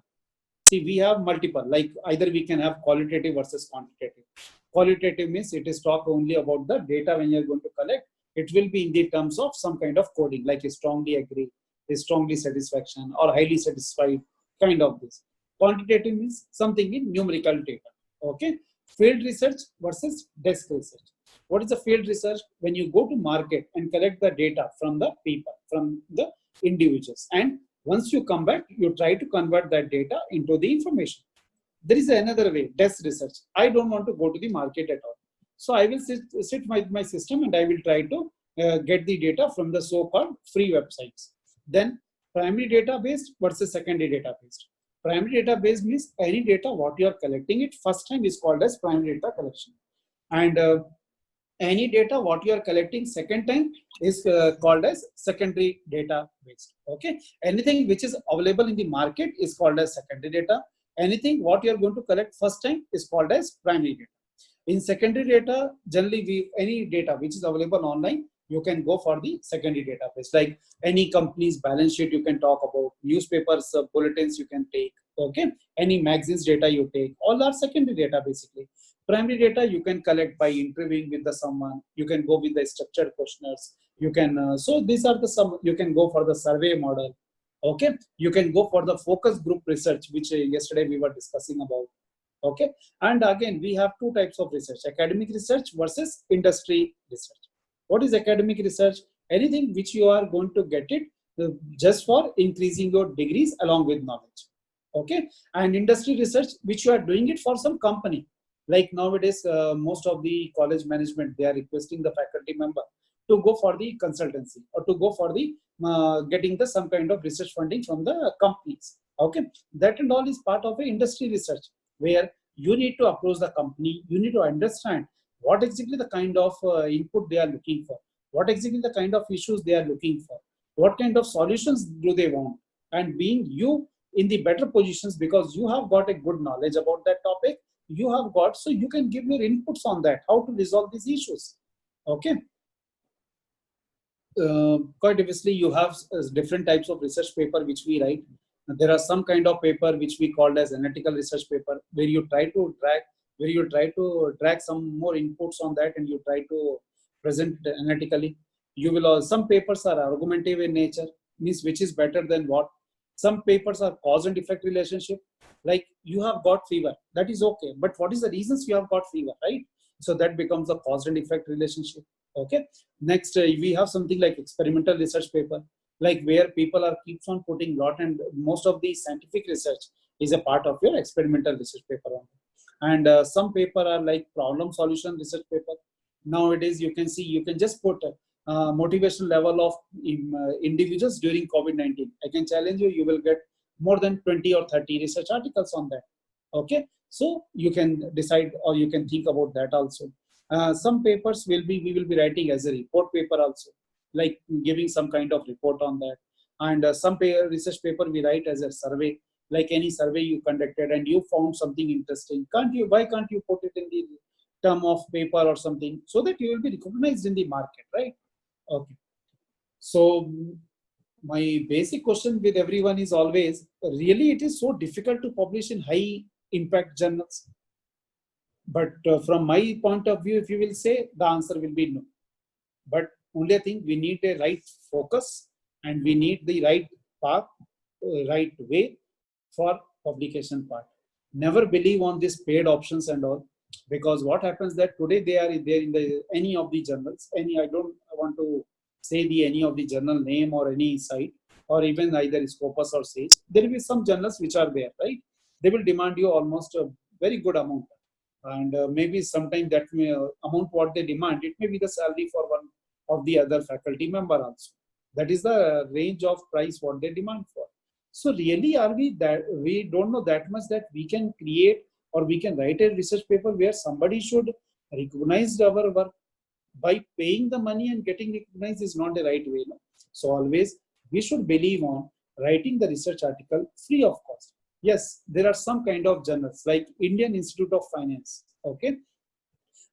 See, we have multiple, like either we can have qualitative versus quantitative. Qualitative means it is talk only about the data when you are going to collect. It will be in the terms of some kind of coding, like a strongly agree, a strongly satisfaction, or highly satisfied, kind of this. Quantitative means something in numerical data. Okay. Field research versus desk research. What is the field research? When you go to market and collect the data from the people, from the individuals, and once you come back, you try to convert that data into the information. There is another way, desk research. I don't want to go to the market at all. So I will sit with my system and I will try to get the data from the so-called free websites. Then primary database versus secondary database. Primary database means any data what you are collecting it first time is called as primary data collection. And any data what you are collecting second time is called as secondary database. Okay. Anything which is available in the market is called as secondary data. Anything what you are going to collect first time is called as primary data. In secondary data, generally any data which is available online, you can go for the secondary database. Like any company's balance sheet you can talk about, newspapers, bulletins you can take, okay? Any magazines data you take, all are secondary data basically. Primary data you can collect by interviewing with someone, you can go with the structured questionnaires, you can, so these are the you can go for the survey model, okay? You can go for the focus group research, which yesterday we were discussing about. Okay, and again we have two types of research: academic research versus industry research. What is academic research? Anything which you are going to get it just for increasing your degrees along with knowledge. Okay, and industry research which you are doing it for some company. Like nowadays, most of the college management, they are requesting the faculty member to go for the consultancy or to go for the getting the some kind of research funding from the companies. Okay, that and all is part of a industry research, where you need to approach the company, you need to understand what exactly the kind of input they are looking for, what exactly the kind of issues they are looking for, what kind of solutions do they want, and being you in the better positions because you have got a good knowledge about that topic, you have got, so you can give your inputs on that, how to resolve these issues. Okay. Quite obviously you have different types of research paper which we write. There are some kind of paper which we called as analytical research paper, where you try to drag some more inputs on that and you try to present it analytically. You will some papers are argumentative in nature, means which is better than what. Some papers are cause and effect relationship, like you have got fever, that is okay, but what is the reasons you have got fever, right? So that becomes a cause and effect relationship. Okay. Next, we have something like experimental research paper, like where people are keeps on putting lot, and most of the scientific research is a part of your experimental research paper only. And some paper are like problem solution research paper. Nowadays, you can see you can just put motivation level of individuals during COVID-19. I can challenge you, you will get more than 20 or 30 research articles on that. Okay, so you can decide or you can think about that also. Some papers we will be writing as a report paper also, like giving some kind of report on that. And some research paper we write as a survey, like any survey you conducted and you found something interesting. Why can't you put it in the term of paper or something, so that you will be recognized in the market, right? Okay. So my basic question with everyone is always, really it is so difficult to publish in high impact journals? But from my point of view, if you will say, the answer will be no. But only thing, we need a right focus and we need the right path, right way for publication part. Never believe on these paid options and all, because what happens that today they are there in the any of the journals, I don't want to say the any of the journal name or any site, or even either Scopus or Sage. There will be some journals which are there, right? They will demand you almost a very good amount, and maybe sometime that amount what they demand, it may be the salary for one of the other faculty member also. That is the range of price what they demand for. So really, are we that we don't know that much that we can create or we can write a research paper where somebody should recognize our work? By paying the money and getting recognized is not the right way. No? So always we should believe on writing the research article free of cost. Yes, there are some kind of journals like Indian Institute of Finance. Okay,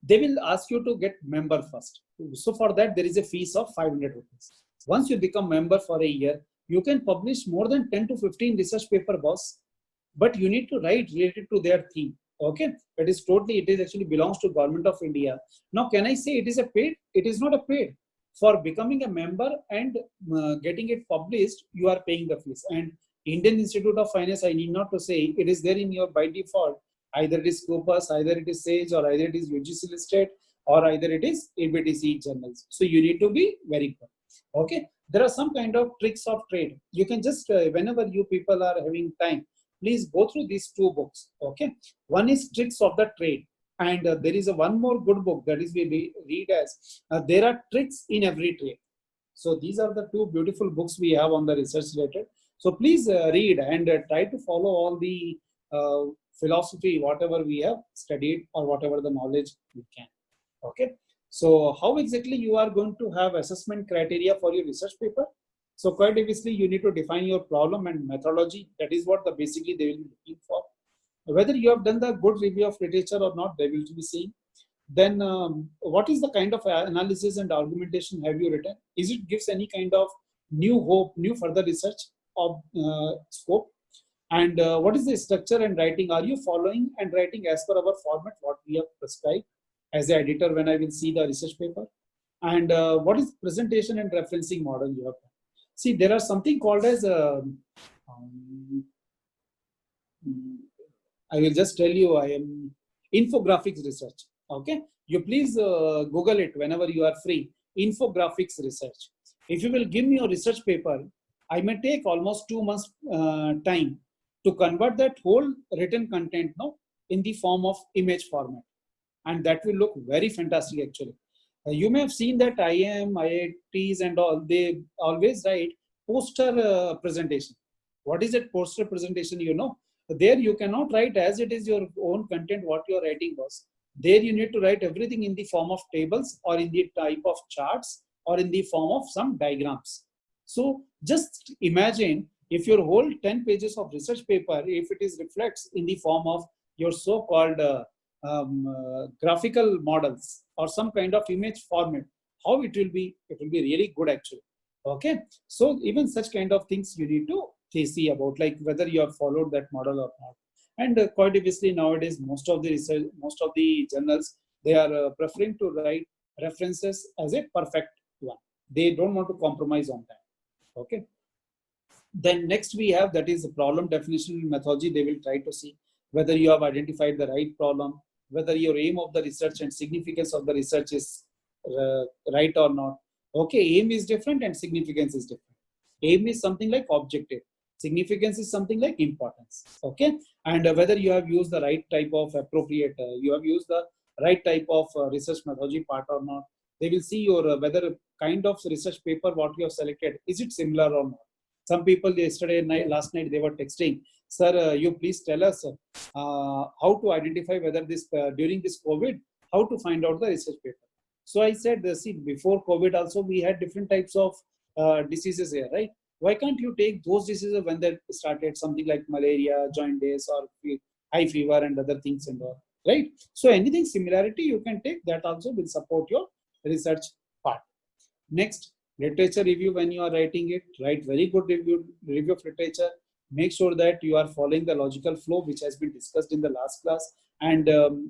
they will ask you to get member first. So for that there is a fees of 500 rupees. Once you become member for a year, you can publish more than 10 to 15 research paper, boss. But you need to write related to their theme. Okay, it is actually belongs to Government of India. Now, can I say it is a paid? It is not a paid. For becoming a member and getting it published, you are paying the fees. And Indian Institute of Finance, I need not to say, it is there in your by default. Either it is Scopus, either it is Sage, or either it is UGC listed, or either it is ABTC journals. So you need to be very good. Okay, there are some kind of tricks of trade. You can just whenever you people are having time, please go through these two books. Okay, one is Tricks of the Trade, and there is a one more good book, that is we read as There Are Tricks in Every Trade. So these are the two beautiful books we have on the research related. So please read and try to follow all the philosophy, whatever we have studied or whatever the knowledge we can. Okay. So how exactly you are going to have assessment criteria for your research paper? So quite obviously you need to define your problem and methodology. That is what basically they will be looking for. Whether you have done the good review of literature or not, they will be seeing. Then what is the kind of analysis and argumentation have you written? Is it gives any kind of new hope, new further research of scope? And what is the structure and writing? Are you following and writing as per our format, what we have prescribed as the editor when I will see the research paper? And what is presentation and referencing model you have? See, there are something called as I will just tell you, I am infographics research. Okay, you please Google it whenever you are free. Infographics research. If you will give me a research paper, I may take almost 2 months time to convert that whole written content now in the form of image format, and that will look very fantastic actually. You may have seen that IIM, IITs and all, they always write poster presentation. What is that poster presentation? You know, there you cannot write as it is your own content, what your writing was. There you need to write everything in the form of tables or in the type of charts or in the form of some diagrams. So just imagine if your whole 10 pages of research paper, if it is reflects in the form of your so-called graphical models or some kind of image format, how it will be really good actually. Okay, so even such kind of things you need to see about, like whether you have followed that model or not. And quite obviously nowadays most of the research, most of the journals, they are preferring to write references as a perfect one. They don't want to compromise on that. Okay, then next we have, that is the problem definition methodology. They will try to see whether you have identified the right problem, whether your aim of the research and significance of the research is right or not. Okay, aim is different and significance is different. Aim is something like objective. Significance is something like importance. Okay, and whether you have used the right type of appropriate, you have used the right type of research methodology part or not. They will see your whether kind of research paper what you have selected, is it similar or not. Some people yesterday night, last night, they were texting, sir, you please tell us how to identify whether this during this COVID, how to find out the research paper. So I said, see, before COVID also we had different types of diseases here, right? Why can't you take those diseases when they started, something like malaria, jaundice, or high fever and other things and all, right? So anything similarity you can take, that also will support your research part. Next, literature review. When you are writing it, write very good review of literature. Make sure that you are following the logical flow which has been discussed in the last class. And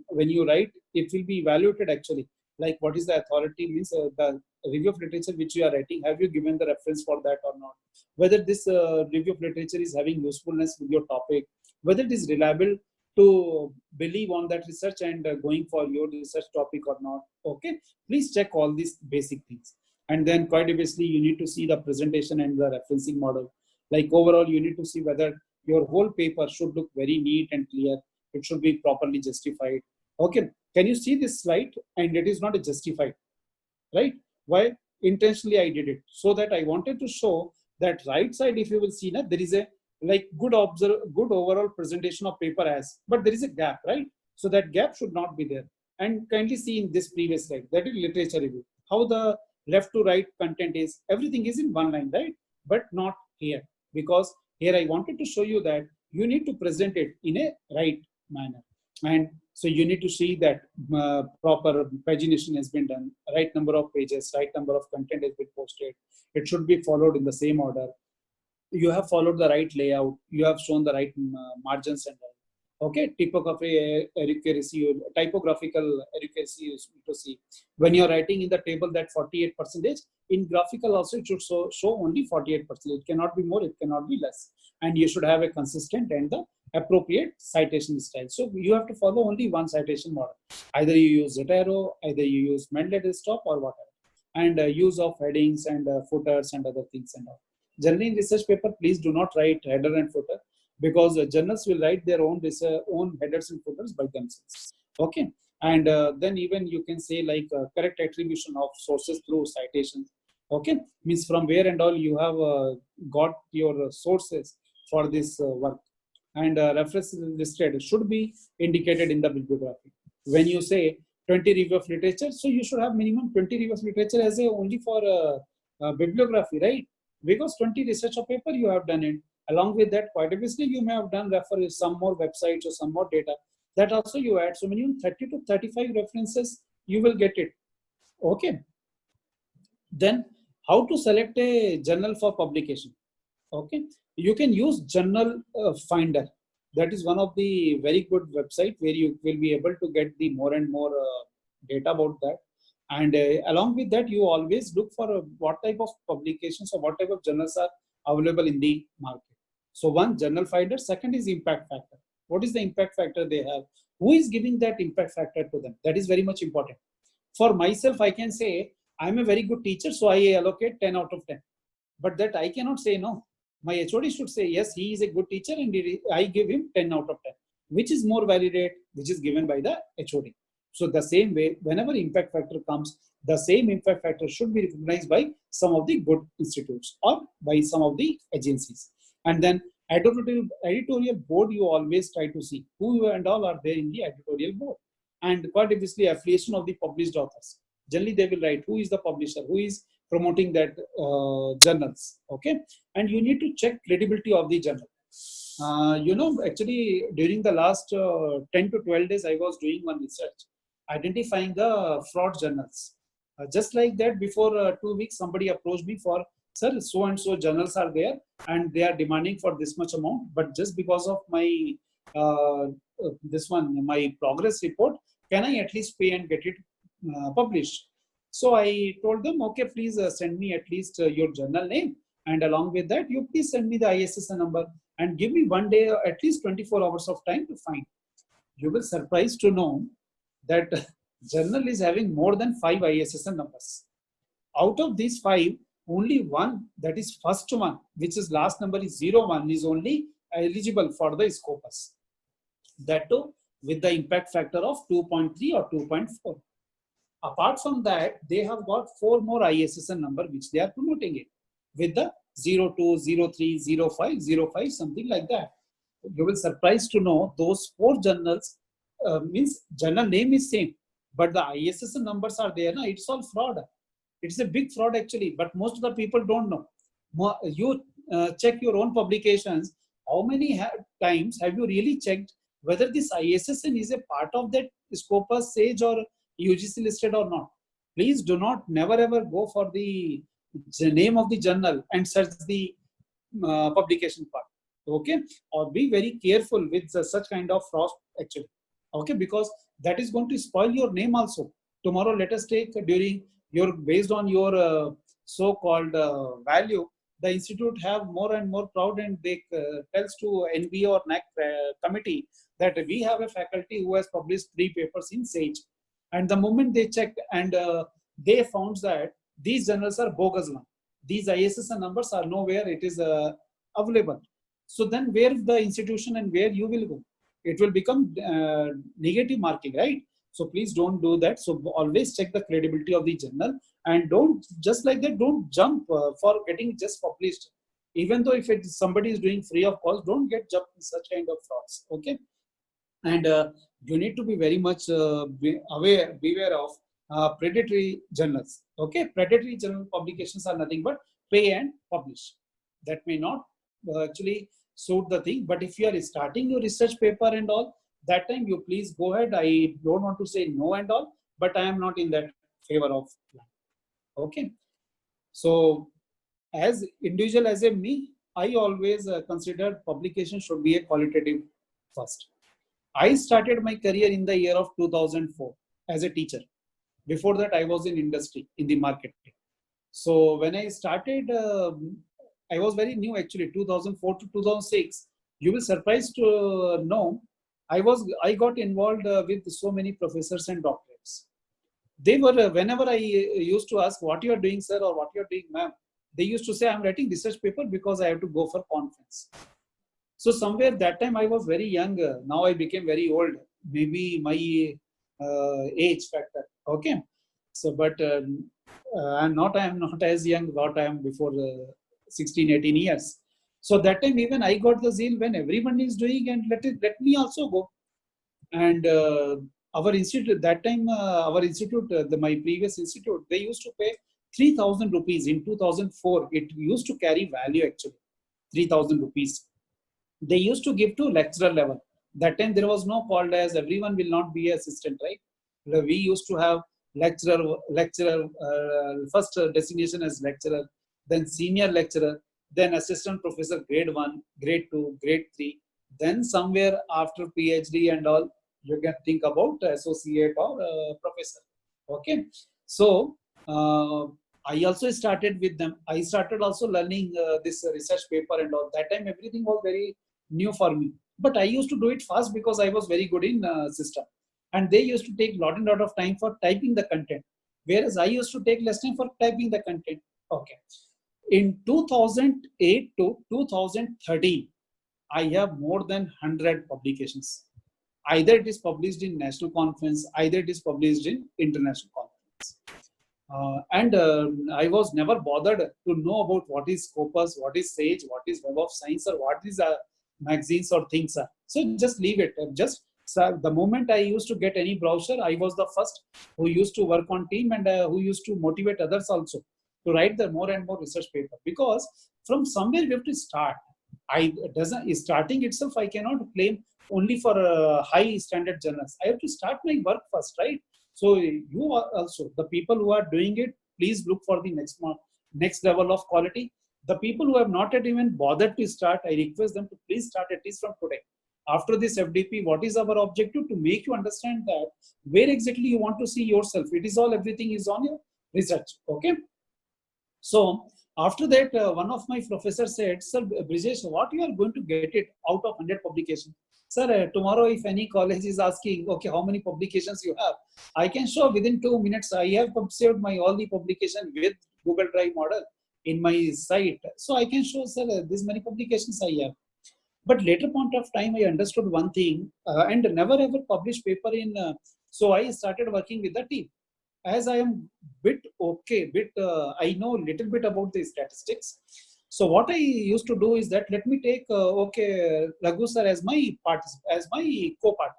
when you write, it will be evaluated actually. Like what is the authority, means the review of literature which you are writing, have you given the reference for that or not? Whether this review of literature is having usefulness with your topic, whether it is reliable to believe on that research and going for your research topic or not. Okay, please check all these basic things. And then quite obviously you need to see the presentation and the referencing model. Like overall you need to see whether your whole paper should look very neat and clear. It should be properly justified. Okay, can you see this slide? And it is not a justified, right? Why? Intentionally I did it so that I wanted to show that right side, if you will see now, there is a like good overall presentation of paper as, but there is a gap, right? So that gap should not be there. And kindly see in this previous slide, that is literature review, how the left to right content is, everything is in one line, right? But not here, because here I wanted to show you that you need to present it in a right manner. And so you need to see that proper pagination has been done, right number of pages, right number of content has been posted. It should be followed in the same order. You have followed the right layout. You have shown the right margins and all. Okay, typographical accuracy is to see. When you are writing in the table that 48%, in graphical also it should show only 48%. It cannot be more, it cannot be less. And you should have a consistent and the appropriate citation style. So you have to follow only one citation model. Either you use Zotero, either you use Mendeley Desktop or whatever. And use of headings and footers and other things and all. Generally in research paper, please do not write header and footer, because journals will write their own headers and footers by themselves. Okay, and then even you can say like correct attribution of sources through citations. Okay, means from where and all you have got your sources for this work, and references listed should be indicated in the bibliography. When you say 20 review of literature, so you should have minimum 20 review of literature as a only for bibliography, right? Because 20 research of paper you have done it. Along with that, quite obviously you may have done refer some more websites or some more data. That also you add. So minimum 30 to 35 references you will get it. Okay. Then how to select a journal for publication? Okay, you can use Journal Finder. That is one of the very good website where you will be able to get the more and more data about that. And along with that, you always look for what type of publications or what type of journals are available in the market. So one, Journal Finder. Second is impact factor. What is the impact factor they have? Who is giving that impact factor to them? That is very much important. For myself, I can say I'm a very good teacher, so I allocate 10 out of 10. But that I cannot say no. My HOD should say, yes, he is a good teacher and I give him 10 out of 10. Which is more validate, which is given by the HOD. So the same way, whenever impact factor comes, the same impact factor should be recognized by some of the good institutes or by some of the agencies. And then editorial board, you always try to see who and all are there in the editorial board. and quite obviously affiliation of the published authors. Generally, they will write who is the publisher, who is promoting that journals. Okay, and you need to check credibility of the journal. Actually, during the last 10 to 12 days, I was doing one research identifying the fraud journals. Just like that, before 2 weeks, somebody approached me for, sir, so and so journals are there and they are demanding for this much amount, but just because of my my progress report, can I at least pay and get it published? So I told them, okay, please send me at least your journal name, and along with that, you please send me the ISSN number and give me 1 day, at least 24 hours of time to find. You will surprised to know that journal is having more than 5 ISSN numbers. Out of these 5, only one, that is first one, which is last number is 01, is only eligible for the Scopus. That too with the impact factor of 2.3 or 2.4. Apart from that, they have got 4 more ISSN number which they are promoting it with the 02, 03, 05, 05, something like that. You will surprised to know those 4 journals means journal name is same, but the ISSN numbers are there. No? It's all fraud. It's a big fraud actually, but most of the people don't know. You check your own publications. How many times have you really checked whether this ISSN is a part of that Scopus, SAGE or UGC listed or not? Please do not never ever go for the name of the journal and search the publication part. Okay, or be very careful with such kind of fraud actually. Okay, because that is going to spoil your name also. Tomorrow, let us take during your based on your so-called value, the institute have more and more proud and they tells to NBA or NAC committee that we have a faculty who has published 3 papers in SAGE. And the moment they checked and they found that these journals are bogus one. These ISSN numbers are nowhere it is available. So then where the institution and where you will go? It will become negative marking, right? So please don't do that. So always check the credibility of the journal and don't just like that, don't jump for getting just published. Even though if somebody is doing free of cost, don't get jumped in such kind of frauds. Okay. And you need to be very much beware of predatory journals. Okay. Predatory journal publications are nothing but pay and publish. That may not actually suit the thing, but if you are starting your research paper and all, that time you please go ahead. I don't want to say no and all, but I am not in that favor of plan. Okay. So as individual as a me, I always consider publication should be a qualitative first. I started my career in the year of 2004 as a teacher. Before that, I was in industry, in the marketing. So when I started, I was very new actually, 2004 to 2006. You will surprised to know, I got involved with so many professors and doctorates. They were, whenever I used to ask what you are doing, sir, or what you are doing, ma'am, they used to say, I'm writing research paper because I have to go for conference. So somewhere that time I was very young. Now I became very old. Maybe my age factor. Okay. So, but I am not as young what I am before 16, 18 years. So that time even I got the zeal when everyone is doing and let me also go. And our institute, that time our institute, my previous institute, they used to pay 3,000 rupees in 2004. It used to carry value actually, 3,000 rupees. They used to give to lecturer level. That time there was no called as everyone will not be assistant, right? We used to have lecturer, first designation as lecturer, then senior lecturer, then assistant professor grade 1, grade 2, grade 3. Then somewhere after PhD and all, you can think about associate or professor. Okay. So I also started with them. I started also learning this research paper and all. That time everything was very new for me. But I used to do it fast because I was very good in system. And they used to take lot and lot of time for typing the content. Whereas I used to take less time for typing the content. Okay. In 2008 to 2013, I have more than 100 publications. Either it is published in national conference, either it is published in international conference. I was never bothered to know about what is Scopus, what is SAGE, what is Web of Science, or what is magazines or things are. So just leave it. Just So the moment I used to get any brochure, I was the first who used to work on team and who used to motivate others also to write the more and more research paper, because from somewhere we have to start. Starting itself, I cannot claim only for high standard journals. I have to start my work first, right? So you are also, the people who are doing it, please look for the next level of quality. The people who have not yet even bothered to start, I request them to please start at least from today. After this FDP, what is our objective? To make you understand that where exactly you want to see yourself. It is all, everything is on your research. Okay. So after that, one of my professors said, Sir Brijesh, what you are going to get it out of 100 publications? Sir, tomorrow if any college is asking, okay, how many publications you have? I can show within 2 minutes. I have saved my all the publication with Google Drive model in my site. So I can show, sir, this many publications I have. But later point of time, I understood one thing and never ever publish paper in. So I started working with the team. As I am I know little bit about the statistics. So what I used to do is that let me take Raghu sir as my co-partner.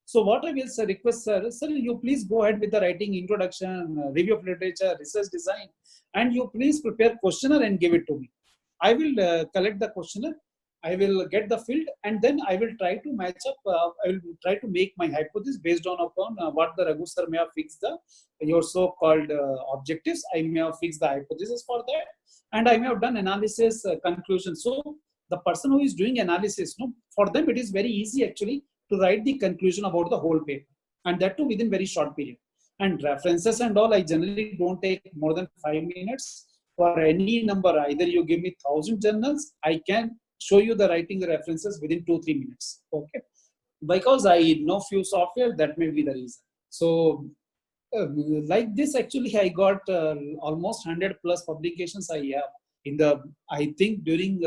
So what I will request sir, you please go ahead with the writing introduction, review of literature, research design, and you please prepare questionnaire and give it to me. I will collect the questionnaire. I will get the field, and then I will try to match up. I will try to make my hypothesis based upon what the Raghu sir may have fixed your so-called objectives. I may have fixed the hypothesis for that, and I may have done analysis conclusion. So the person who is doing analysis, for them it is very easy actually to write the conclusion about the whole paper, and that too within very short period. And references and all, I generally don't take more than 5 minutes for any number. Either you give me 1,000 journals, I can show you the writing references within 2-3 minutes. Okay, because I know few software, that may be the reason. So like this, actually I got almost 100 plus publications I have in the, I think during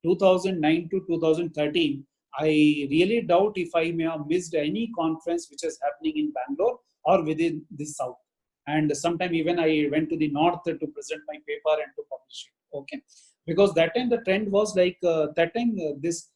2009 to 2013. I really doubt if I may have missed any conference which is happening in Bangalore or within the South. And sometime even I went to the North to present my paper and to publish it. Okay, because that time the trend was like this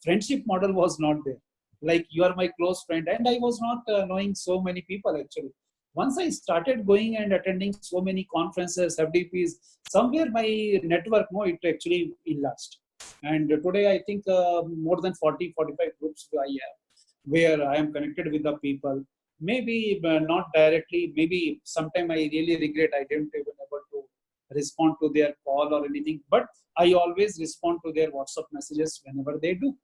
friendship model was not there. Like you are my close friend, and I was not knowing so many people actually. Once I started going and attending so many conferences, FDPs, somewhere my network, it actually enlarged. And today I think more than 40, 45 groups I have where I am connected with the people. Maybe not directly, maybe sometime I really regret I didn't even able to respond to their call or anything, but I always respond to their WhatsApp messages whenever they do.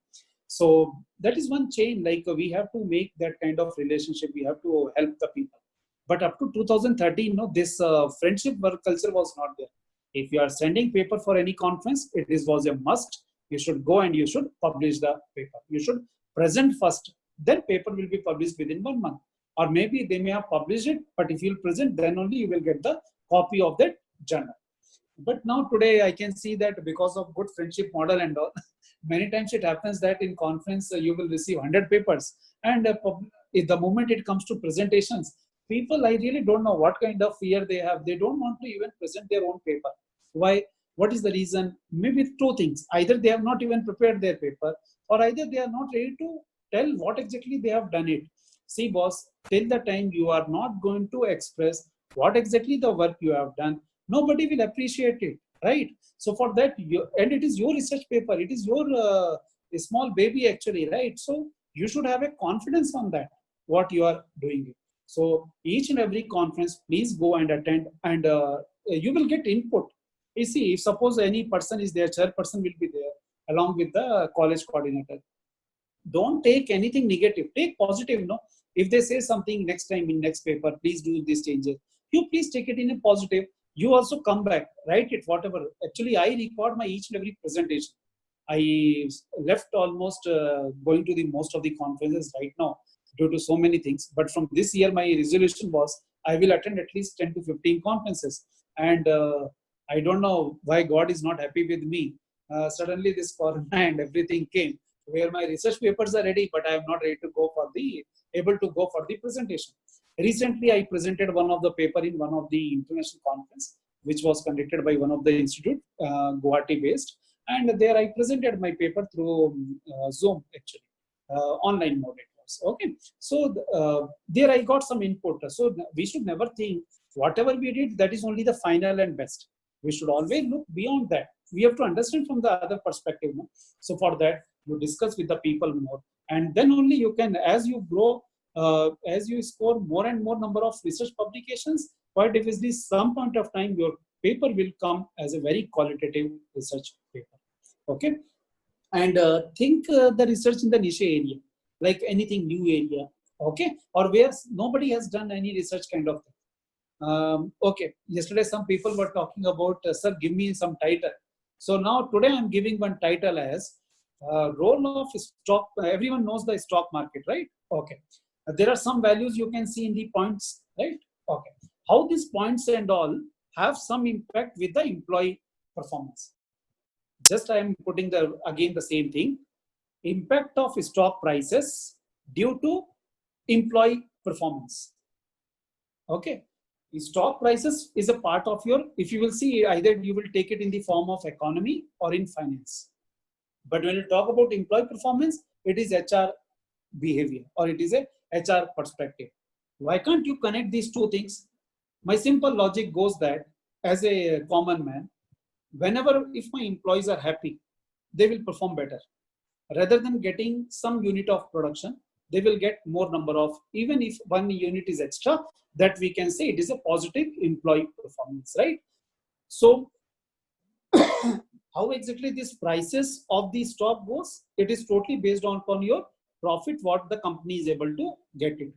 So that is one chain, like we have to make that kind of relationship. We have to help the people. But up to 2013, this friendship work culture was not there. If you are sending paper for any conference, was a must. You should go and you should publish the paper. You should present first, then paper will be published within 1 month. Or maybe they may have published it, but if you present, then only you will get the copy of that journal. But now today I can see that because of good friendship model and all, many times it happens that in conference you will receive 100 papers, and the moment it comes to presentations, people, I really don't know what kind of fear they have. They don't want to even present their own paper. Why? What is the reason? Maybe two things. Either they have not even prepared their paper, or either they are not ready to tell what exactly they have done it. See, boss, till the time you are not going to express what exactly the work you have done, nobody will appreciate it, right? So for that, and it is your research paper, it is your small baby actually, right? So you should have a confidence on that, what you are doing. So each and every conference, please go and attend, and you will get input. You see, if suppose any person is there, chairperson will be there along with the college coordinator. Don't take anything negative, take positive. If they say something next time in next paper, please do these changes, you please take it in a positive. You also come back, write it, whatever. Actually, I record my each and every presentation. I left almost going to the most of the conferences right now due to so many things. But from this year, my resolution was I will attend at least 10 to 15 conferences. And I don't know why God is not happy with me. Suddenly this corona and everything came, where my research papers are ready, but I am not able to go for the presentation. Recently, I presented one of the paper in one of the international conference, which was conducted by one of the institute, Guwahati based. And there I presented my paper through Zoom, actually, online mode it jobs. Okay, so there I got some input. So we should never think whatever we did, that is only the final and best. We should always look beyond that. We have to understand from the other perspective. No? So for that, you discuss with the people more, and then only you can, as you grow, as you score more and more number of research publications, quite obviously some point of time your paper will come as a very qualitative research paper. Okay, and think the research in the niche area, like anything new area, okay, or where nobody has done any research kind of thing. Okay, yesterday some people were talking about, sir, give me some title. So now today I'm giving one title as role of stock. Everyone knows the stock market, right? Okay. There are some values you can see in the points, right? Okay. How these points and all have some impact with the employee performance. Just I am putting again the same thing. Impact of stock prices due to employee performance. Okay. Stock prices is a part of your, if you will see, either you will take it in the form of economy or in finance. But when you talk about employee performance, it is HR behavior or it is a HR perspective. Why can't you connect these two things? My simple logic goes that as a common man, whenever if my employees are happy, they will perform better. Rather than getting some unit of production, they will get more number of, even if one unit is extra, that we can say it is a positive employee performance, right? So how exactly these prices of the stock goes? It is totally based on your profit, what the company is able to get it.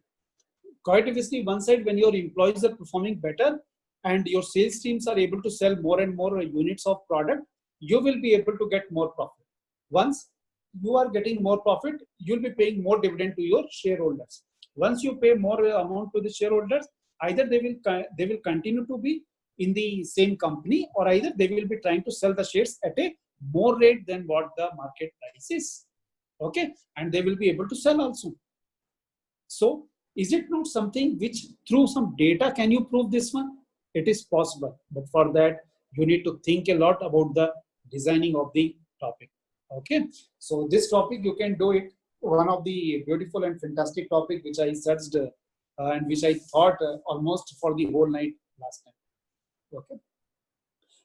Quite obviously, one side, when your employees are performing better and your sales teams are able to sell more and more units of product, you will be able to get more profit. Once you are getting more profit, you'll be paying more dividend to your shareholders. Once you pay more amount to the shareholders, either they will continue to be in the same company, or either they will be trying to sell the shares at a more rate than what the market price is. Okay, and they will be able to sell also. So is it not something which through some data can you prove this one? It is possible, but for that you need to think a lot about the designing of the topic. Okay, so this topic you can do it. One of the beautiful and fantastic topic which I searched and which I thought almost for the whole night last time. Okay,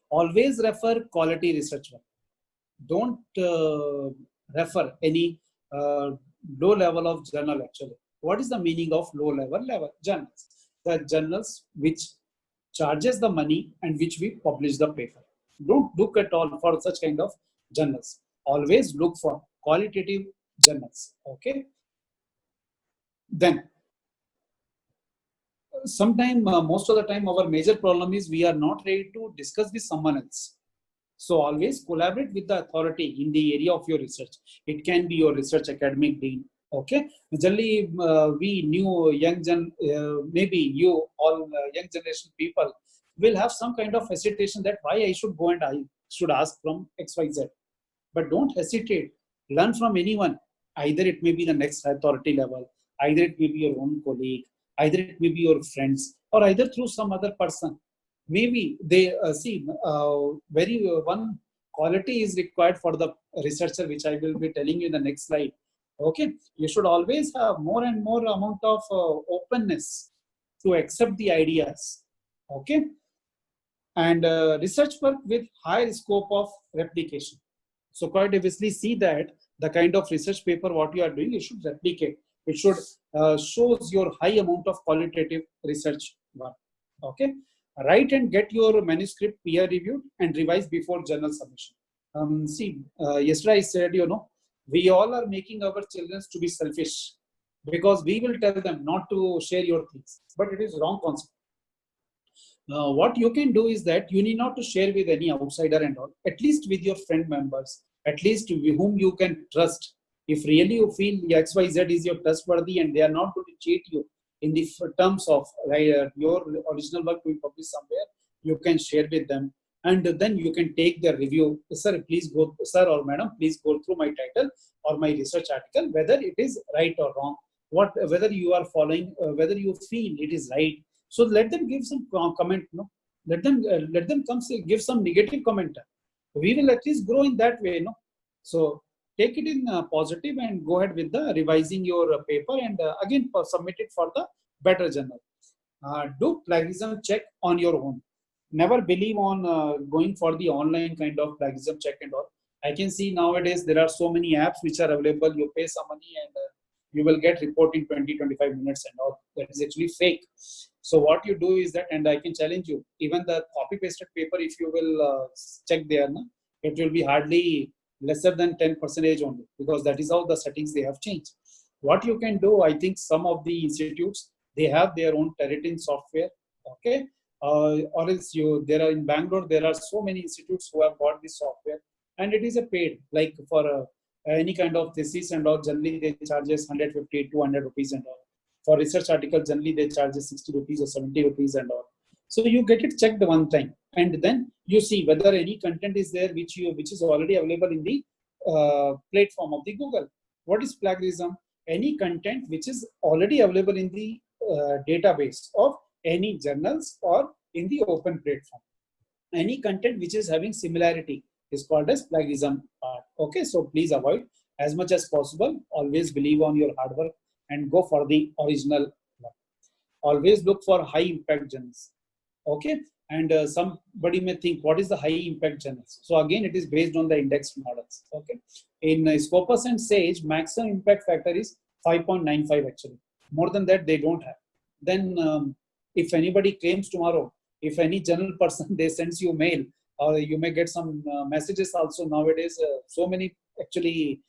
always refer quality research work. Don't refer any low level of journal actually. What is the meaning of low level journals? The journals which charges the money and which we publish the paper. Don't look at all for such kind of journals. Always look for qualitative journals. Okay. Then sometime, most of the time, our major problem is we are not ready to discuss with someone else. So always collaborate with the authority in the area of your research. It can be your research academic dean. Okay. Generally, we new maybe you all young generation people will have some kind of hesitation that why I should go and I should ask from XYZ. But don't hesitate. Learn from anyone. Either it may be the next authority level, either it may be your own colleague, either it may be your friends, or either through some other person. Maybe they one quality is required for the researcher, which I will be telling you in the next slide. Okay, you should always have more and more amount of openness to accept the ideas. Okay, and research work with high scope of replication. So quite obviously see that the kind of research paper what you are doing, you should replicate. It should shows your high amount of qualitative research work. Okay, write and get your manuscript peer reviewed and revised before journal submission. Yesterday I said, we all are making our children to be selfish because we will tell them not to share your things, but it is wrong concept. What you can do is that you need not to share with any outsider and all, at least with your friend members, at least with whom you can trust. If really you feel XYZ is your trustworthy and they are not going to cheat you in the terms of your original work to be published somewhere, you can share with them. And then you can take their review. Sir, or madam, please go through my title or my research article, whether it is right or wrong, whether you are following, whether you feel it is right. So let them give some comment. Let them give some negative comment. We will at least grow in that way. So take it in positive and go ahead with the revising your paper and again submit it for the better journal. Do plagiarism check on your own. Never believe on going for the online kind of plagiarism check and all. I can see nowadays there are so many apps which are available. You pay some money and you will get report in 20-25 minutes and all. That is actually fake. So what you do is that, and I can challenge you, even the copy pasted paper, if you will check there, no, it will be hardly lesser than 10% only, because that is how the settings they have changed. What you can do, I think some of the institutes, they have their own Terratin software, okay? Or else there are in Bangalore, there are so many institutes who have got this software, and it is a paid, like for any kind of thesis and all, generally they charges 150, 200 rupees and all. For research article, generally they charge 60 rupees or 70 rupees and all. So you get it checked one time, and then you see whether any content is there which is already available in the platform of the Google. What is plagiarism? Any content which is already available in the database of any journals or in the open platform. Any content which is having similarity is called as plagiarism part. Okay, so please avoid as much as possible. Always believe on your hard work and go for the original one. Always look for high impact journals. Okay, and somebody may think, what is the high impact journals? So again, it is based on the indexed models. Okay, in Scopus and Sage, maximum impact factor is 5.95 actually. More than that, they don't have. Then if anybody claims tomorrow, if any journal person, they sends you mail, or you may get some messages also nowadays. So many actually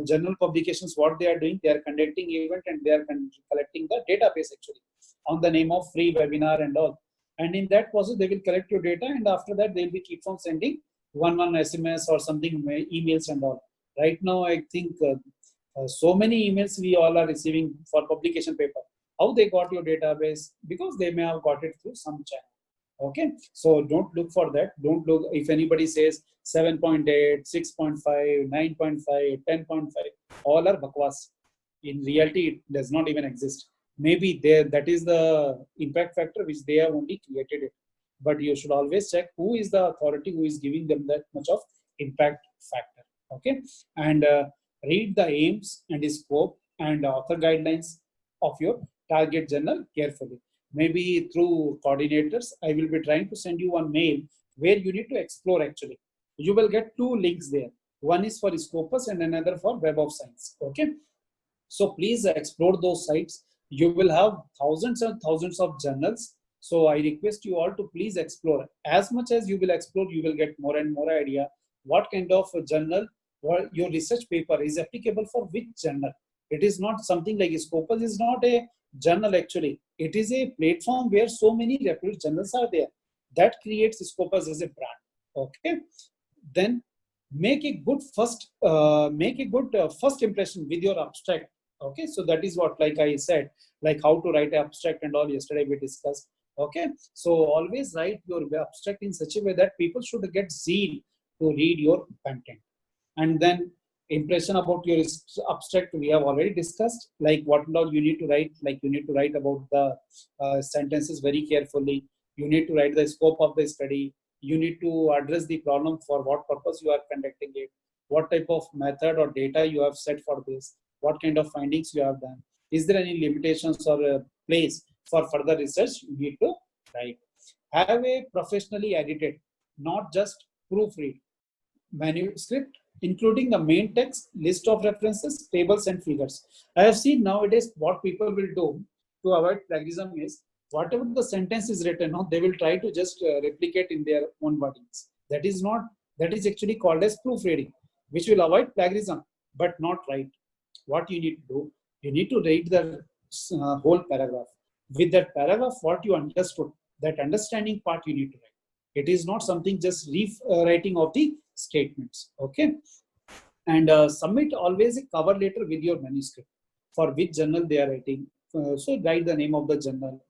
journal publications, what they are doing, they are conducting event and they are collecting the database actually on the name of free webinar and all. And in that process, they will collect your data, and after that, they will keep on sending one SMS or something, emails and all. Right now, I think so many emails we all are receiving for publication paper. How they got your database? Because they may have got it through some channel. Okay, so don't look for that. Don't look if anybody says 7.8, 6.5, 9.5, 10.5, all are bakwas. In reality, it does not even exist. Maybe that is the impact factor which they have only created it. But you should always check who is the authority who is giving them that much of impact factor. Okay, and read the aims and scope and author guidelines of your target journal carefully. Maybe through coordinators, I will be trying to send you one mail where you need to explore actually. You will get two links there. One is for Scopus and another for Web of Science. Okay. So please explore those sites. You will have thousands and thousands of journals. So I request you all to please explore. As much as you will explore, you will get more and more idea what kind of a journal or your research paper is applicable for which journal. It is not something like Scopus is not a journal actually. It is a platform where so many reputed journals are there. That creates Scopus as a brand. Okay. Then make a good first impression with your abstract. Okay, so that is what, like I said, like how to write an abstract and all yesterday we discussed. Okay, so always write your abstract in such a way that people should get zeal to read your content. And then impression about your abstract we have already discussed, like what and all you need to write. Like you need to write about the sentences very carefully. You need to write the scope of the study. You need to address the problem, for what purpose you are conducting it, what type of method or data you have set for this, what kind of findings you have done. Is there any limitations or a place for further research? You need to write. Have a professionally edited, not just proofread manuscript, including the main text, list of references, tables and figures. I have seen nowadays what people will do to avoid plagiarism is, whatever the sentence is written on, they will try to just replicate in their own wordings. That is actually called as proofreading, which will avoid plagiarism, but not right. What you need to do, you need to read the whole paragraph. With that paragraph, what you understood, that understanding part you need to write. It is not something just rewriting of the statements. Okay, and submit always a cover letter with your manuscript for which journal they are writing. So write the name of the journal,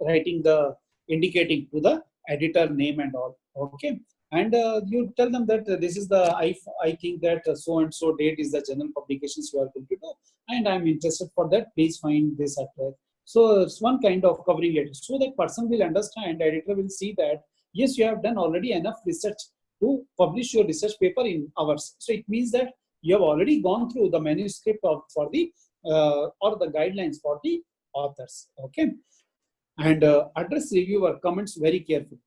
writing the indicating to the editor name and all. Okay, and you tell them that this is the I think that so and so date is the journal publications you are going to do, and I'm interested for that. Please find this address. So it's one kind of covering letter, so that person will understand. Editor will see that yes, you have done already enough research to publish your research paper in hours. So it means that You have already gone through the manuscript for the or the guidelines for the authors. Okay, and address reviewer comments very carefully.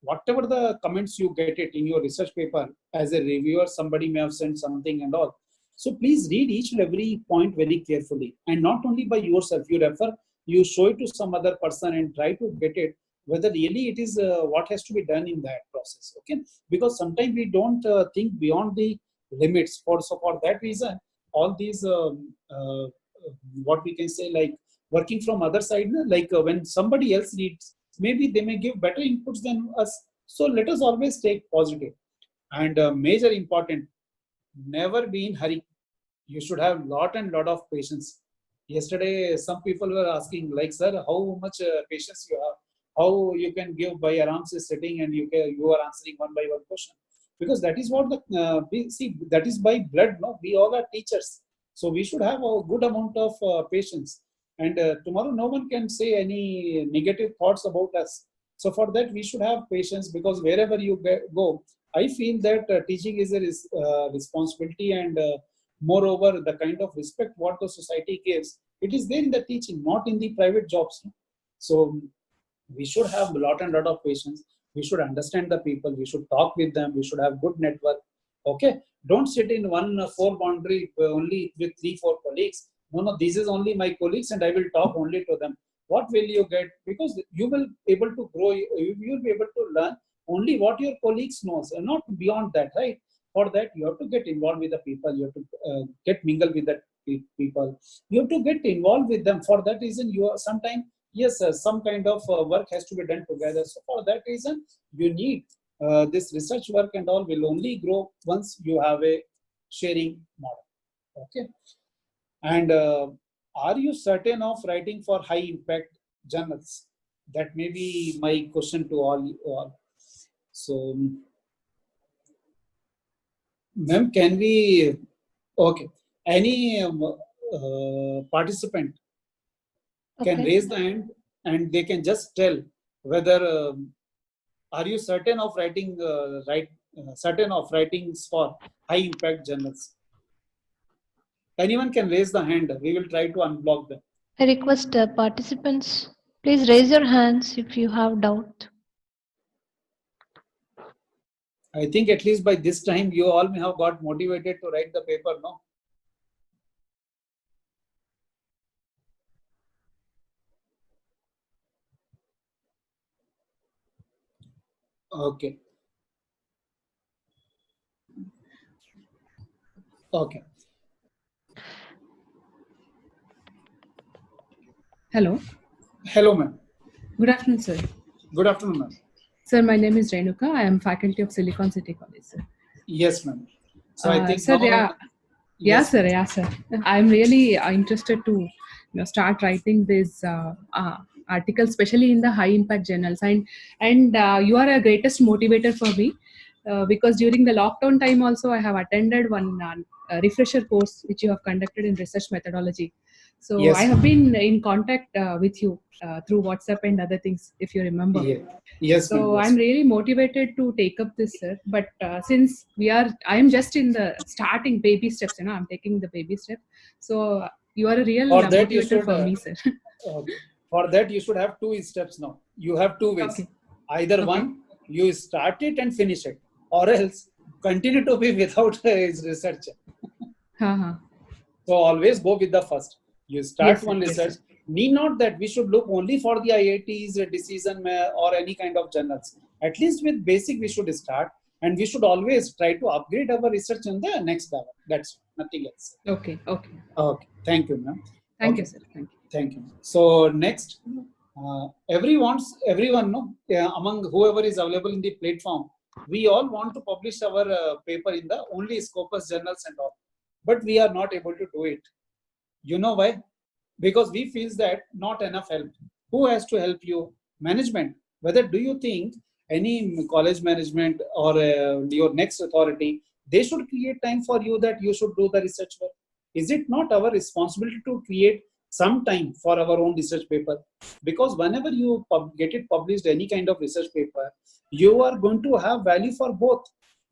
Whatever the comments you get it in your research paper, as a reviewer, somebody may have sent something and all. So please read each and every point very carefully, and not only by yourself. You refer, you show it to some other person and try to get it whether really it is what has to be done in that process. Okay, because sometimes we don't think beyond the limits. So for that reason, all these what we can say, like working from other side, like when somebody else reads, maybe they may give better inputs than us. So let us always take positive. And major important, never be in hurry. You should have lot and lot of patience. Yesterday, some people were asking, like, sir, how much patience you have? How you can give by aram se sitting and you are answering one by one question? Because that is what the we see. That is by blood. No, we all are teachers, so we should have a good amount of patience. And tomorrow, no one can say any negative thoughts about us. So for that, we should have patience, because wherever you go, I feel that teaching is a responsibility, and moreover, the kind of respect what the society gives, it is there in the teaching, not in the private jobs. No? So we should have a lot and lot of patience. We should understand the people. We should talk with them. We should have good network. Okay, don't sit in one four boundary only with 3-4 colleagues. No, this is only my colleagues, and I will talk only to them. What will you get? Because you will be able to grow. You will be able to learn only what your colleagues knows, and not beyond that, right? For that, you have to get involved with the people. You have to get mingle with the people. You have to get involved with them. For that reason, you are sometimes, yes, some kind of work has to be done together. So for that reason, you need this research work and all will only grow once you have a sharing model. Okay. And are you certain of writing for high impact journals? That may be my question to all. So, ma'am, can we, okay, any participant can Okay. raise the hand and they can just tell whether are you certain of writing certain of writings for high impact journals? Anyone can raise the hand. We will try to unblock them. I request participants, please raise your hands if you have doubt. I think at least by this time you all may have got motivated to write the paper, no? Okay. Okay. Hello. Hello, ma'am. Good afternoon, sir. Good afternoon, ma'am. Sir, my name is Renuka. I am faculty of Silicon City College, sir. Yes, ma'am. So I think sir, now, yeah, yes, sir, yeah, sir. I'm really interested to start writing these articles, especially in the high impact journals, and you are a greatest motivator for me because during the lockdown time also I have attended one refresher course which you have conducted in research methodology. So yes, I have been in contact with you through WhatsApp and other things, if you remember. yeah. Yes, ma'am. So Yes. I'm really motivated to take up this, sir. But since I am just in the starting baby steps, I'm taking the baby step. So you are a real For that you motivator should, for me, sir. for that you should have 2 steps now. You have 2 ways. Okay. Either Okay. one, you start it and finish it, or else continue to be without research. Uh-huh. So always go with the first. You start Yes, sir. one Yes, research. sir. Need not that we should look only for the IIT's decision or any kind of journals. At least with basic we should start, and we should always try to upgrade our research on the next level. That's nothing else. Okay. Okay. Okay. Thank you, ma'am. Thank Okay. you, sir. Thank you. Thank you. So next, everyone, no, among whoever is available in the platform, we all want to publish our paper in the only Scopus journals and all, but we are not able to do it. You know why? Because we feel that not enough help. Who has to help you? Management. Whether do you think any college management or your next authority, they should create time for you that you should do the research work? Is it not our responsibility to create some time for our own research paper? Because whenever you get it published, any kind of research paper, you are going to have value for both,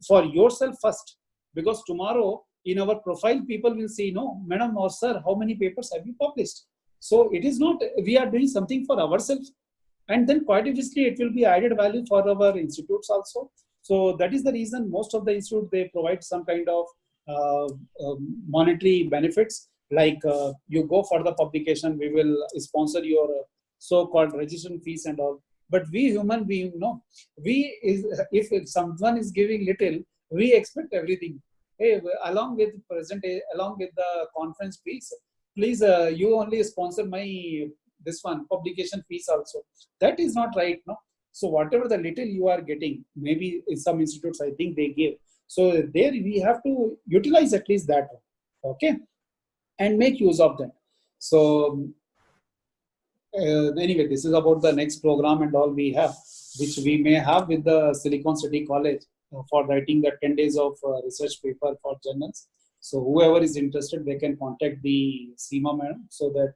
for yourself first. Because tomorrow, in our profile, people will say, no, madam or sir, how many papers have you published? So it is not, we are doing something for ourselves. And then quite obviously, it will be added value for our institutes also. So that is the reason most of the institute, they provide some kind of monetary benefits, like you go for the publication, we will sponsor your so-called registration fees and all. But we human being, no, if someone is giving little, we expect everything. Hey, along with along with the conference fees, please, you only sponsor my this one publication fees also. That is not right, no. So whatever the little you are getting, maybe in some institutes, I think they give. So there we have to utilize at least that one, okay, and make use of that. So anyway, this is about the next program and all we have, which we may have with the Silicon City College for writing the 10 days of research paper for journals. So whoever is interested, they can contact the Seema madam, so that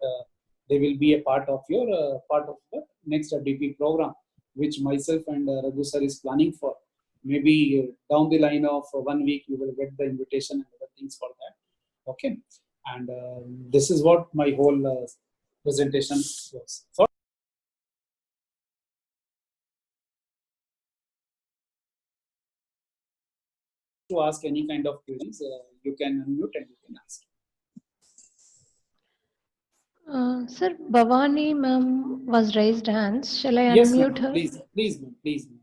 they will be a part of your part of the next FDP program, which myself and Raghu sir is planning for. Maybe down the line of 1 week, you will get the invitation and other things for that. Okay, and this is what my whole presentation was. So, to ask any kind of queries, you can unmute and you can ask. Sir, Bhavani ma'am was raised hands. Shall I Yes, unmute ma'am. her? Please, please, ma'am. Please, ma'am.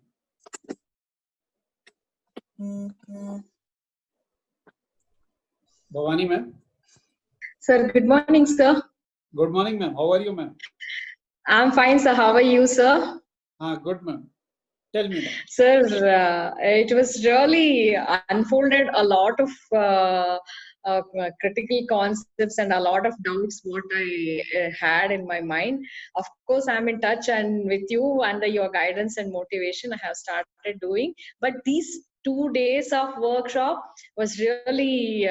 Bhavani, ma'am. Sir, good morning, sir. Good morning, ma'am. How are you, ma'am? I'm fine, sir. How are you, sir? Good, ma'am. Tell me, ma'am. Sir, it was really unfolded a lot of critical concepts and a lot of doubts what I had in my mind. Of course, I'm in touch and with you under your guidance and motivation, I have started doing. But these 2 days of workshop was really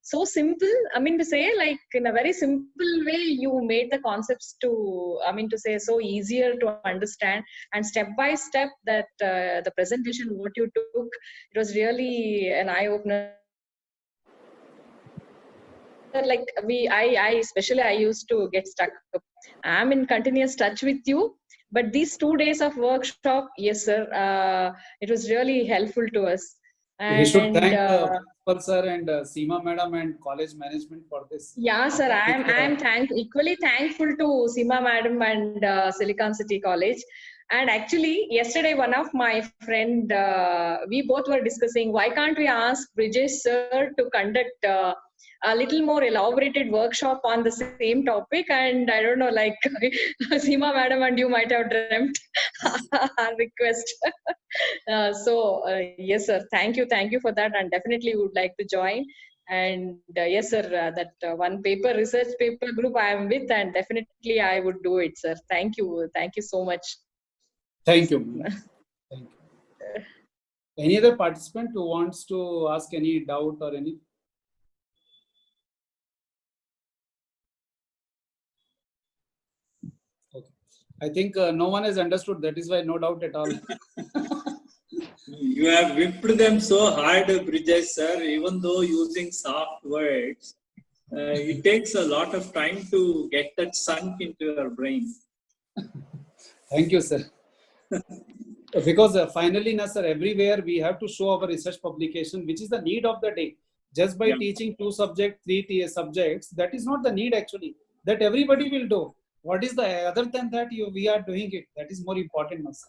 so simple. I mean to say, like in a very simple way, you made the concepts to, I mean to say, so easier to understand, and step by step that the presentation what you took, it was really an eye opener. Like I especially I used to get stuck. I'm in continuous touch with you. But these 2 days of workshop, yes, sir, it was really helpful to us. You should thank And Principal sir and Seema madam and college management for this. yeah, sir, I'm equally thankful to Seema madam and Silicon City College. And actually, yesterday one of my friend, we both were discussing why can't we ask Brijesh sir to conduct a little more elaborated workshop on the same topic. And I don't know, like Seema madam and you might have dreamt our request. Yes, sir, thank you for that, and definitely would like to join. And yes, sir, that one research paper group I am with, and definitely I would do it, sir. Thank you so much. Thank you. Thank you. Any other participant who wants to ask any doubt or any? Okay. I think no one has understood. That is why no doubt at all. You have whipped them so hard, Brijesh sir, even though using soft words. It takes a lot of time to get that sunk into your brain. Thank you, sir. Because finally, sir, everywhere we have to show our research publication, which is the need of the day. Just by teaching 2 subjects, 3 subjects, that is not the need actually. That everybody will do. What is the other than that we are doing it? That is more important, sir.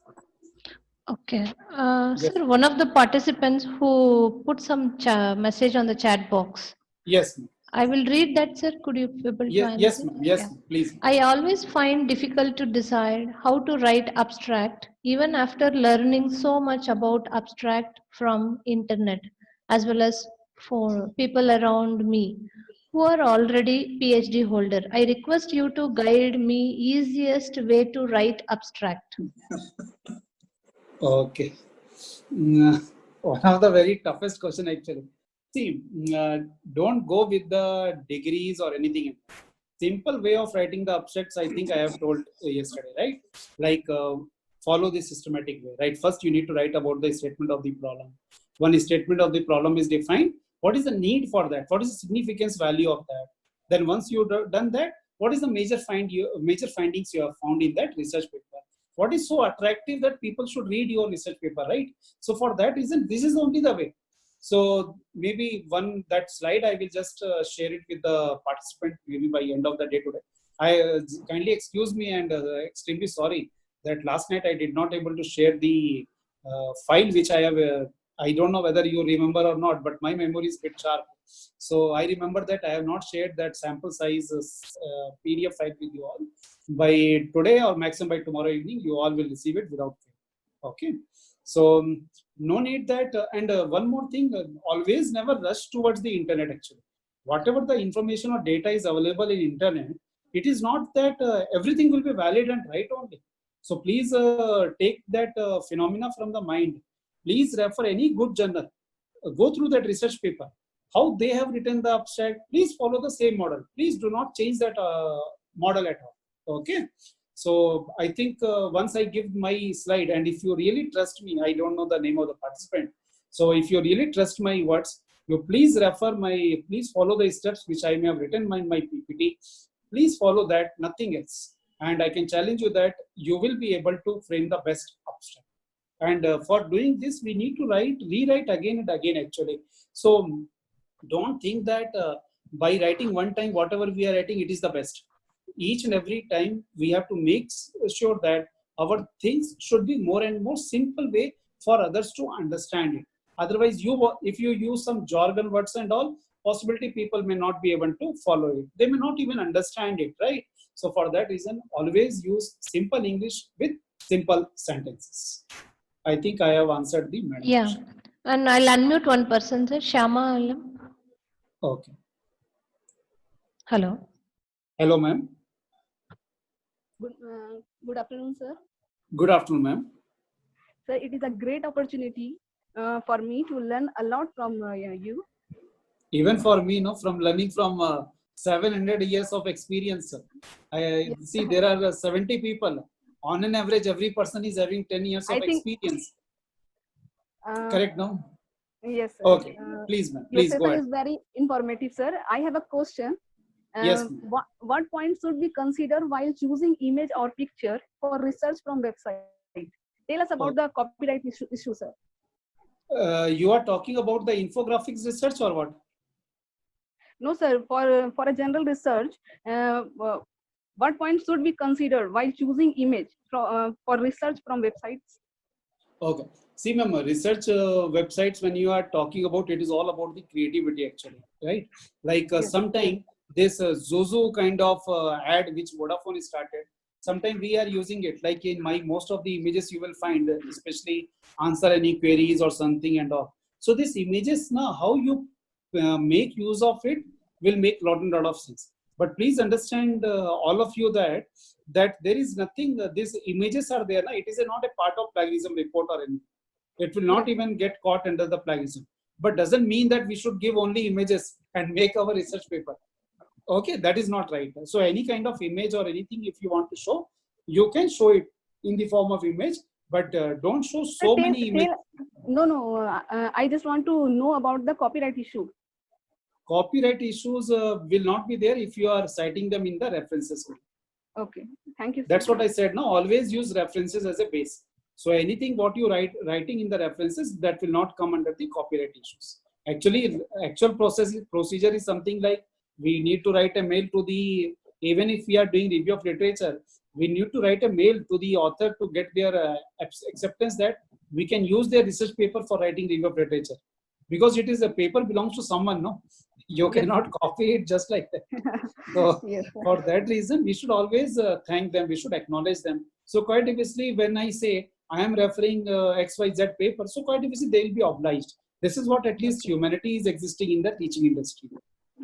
Okay. Yes. Sir, one of the participants who put some message on the chat box. Yes, ma'am. I will read that, sir. Could you be able to answer? Yes, ma'am. Yes, please. I always find difficult to decide how to write abstract, even after learning so much about abstract from internet, as well as for people around me who are already PhD holder. I request you to guide me easiest way to write abstract. Okay. One of the very toughest question actually. See, don't go with the degrees or anything. Simple way of writing the abstracts, I think I have told yesterday, right? Like follow the systematic way, right? First, you need to write about the statement of the problem. One statement of the problem is defined. What is the need for that? What is the significance value of that? Then once you've done that, what is the major findings you have found in that research paper? What is so attractive that people should read your research paper, right? So for that reason, this is only the way. So maybe that slide I will just share it with the participant maybe by end of the day today. I kindly excuse me and extremely sorry that last night I did not able to share the file which I have. I don't know whether you remember or not, but my memory is a bit sharp. So I remember that I have not shared that sample size PDF file with you all. By today or maximum by tomorrow evening, you all will receive it without fail. Okay. So no need that. And one more thing, always never rush towards the internet actually. Whatever the information or data is available in internet, it is not that everything will be valid and right only. So please take that phenomena from the mind. Please refer any good journal. Go through that research paper. How they have written the abstract, please follow the same model. Please do not change that model at all. Okay. So I think once I give my slide, and if you really trust me, I don't know the name of the participant. So if you really trust my words, you please please follow the steps which I may have written in my PPT. Please follow that, nothing else. And I can challenge you that you will be able to frame the best abstract. And for doing this, we need to rewrite again and again actually. So don't think that by writing one time, whatever we are writing, it is the best. Each and every time we have to make sure that our things should be more and more simple way for others to understand it. Otherwise, if you use some jargon words and all, possibility people may not be able to follow it. They may not even understand it, right? So for that reason, always use simple English with simple sentences. I think I have answered the madam. Yeah, and I'll unmute one person, sir. Shama Alam. Okay. Hello. Hello, ma'am. Good afternoon, sir. Good afternoon, ma'am. Sir, it is a great opportunity for me to learn a lot from you. Even for me, from learning from 700 years of experience, I see there are 70 people. On an average, every person is having 10 years of experience. Correct, no? Yes, sir. Okay, please, ma'am. Please go ahead. Is very informative, sir. I have a question. Yes. What points should we consider while choosing image or picture for research from website? Tell us about the copyright issue, sir. You are talking about the infographics research or what? No, sir. For a general research, what points should we consider while choosing image for research from websites? Okay. See, ma'am, research websites, when you are talking about, it is all about the creativity actually, right? Like sometimes this Zozo kind of ad which Vodafone started, sometimes we are using it. Like in most of the images you will find, especially answer any queries or something and all. So these images now, how you make use of it will make lot of sense. But please understand all of you that there is nothing, these images are there. It is not a part of plagiarism report or anything. It will not even get caught under the plagiarism. But doesn't mean that we should give only images and make our research paper. Okay, that is not right. So any kind of image or anything, if you want to show, you can show it in the form of image, but don't show so many images. No, I just want to know about the copyright issue. Copyright issues will not be there if you are citing them in the references. Okay, thank you, sir. That's what I said. Now, always use references as a base. So anything what you writing in the references, that will not come under the copyright issues. Actually, actual procedure is something like we need to write a mail to even if we are doing review of literature, we need to write a mail to the author to get their acceptance that we can use their research paper for writing review of literature. Because it is a paper belongs to someone, no? You cannot copy it just like that. So for that reason, we should always thank them. We should acknowledge them. So quite obviously, when I say I am referring XYZ paper, so quite obviously they will be obliged. This is what at least humanity is existing in the teaching industry.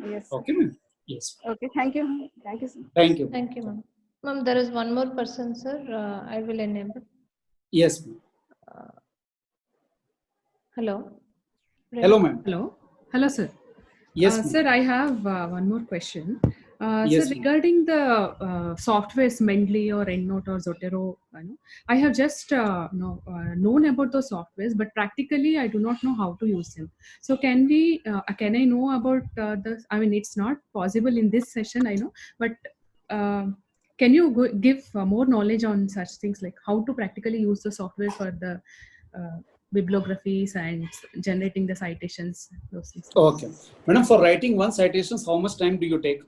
Yes. Okay, ma'am. Yes. Okay. Thank you. Thank you, sir. Thank you. Thank you, ma'am. Ma'am, there is one more person, sir. I will enable. Yes, ma'am. Hello. Hello, ma'am. Hello, sir. Yes, sir, I have one more question. Yes, So ma'am. regarding the softwares, Mendeley or EndNote or Zotero, I have just known about those softwares, but practically I do not know how to use them. So can I know about this? I mean, it's not possible in this session, I know, but can you give more knowledge on such things, like how to practically use the software for the bibliographies and generating the citations, those things? Okay. Madam, for writing one citations, how much time do you take?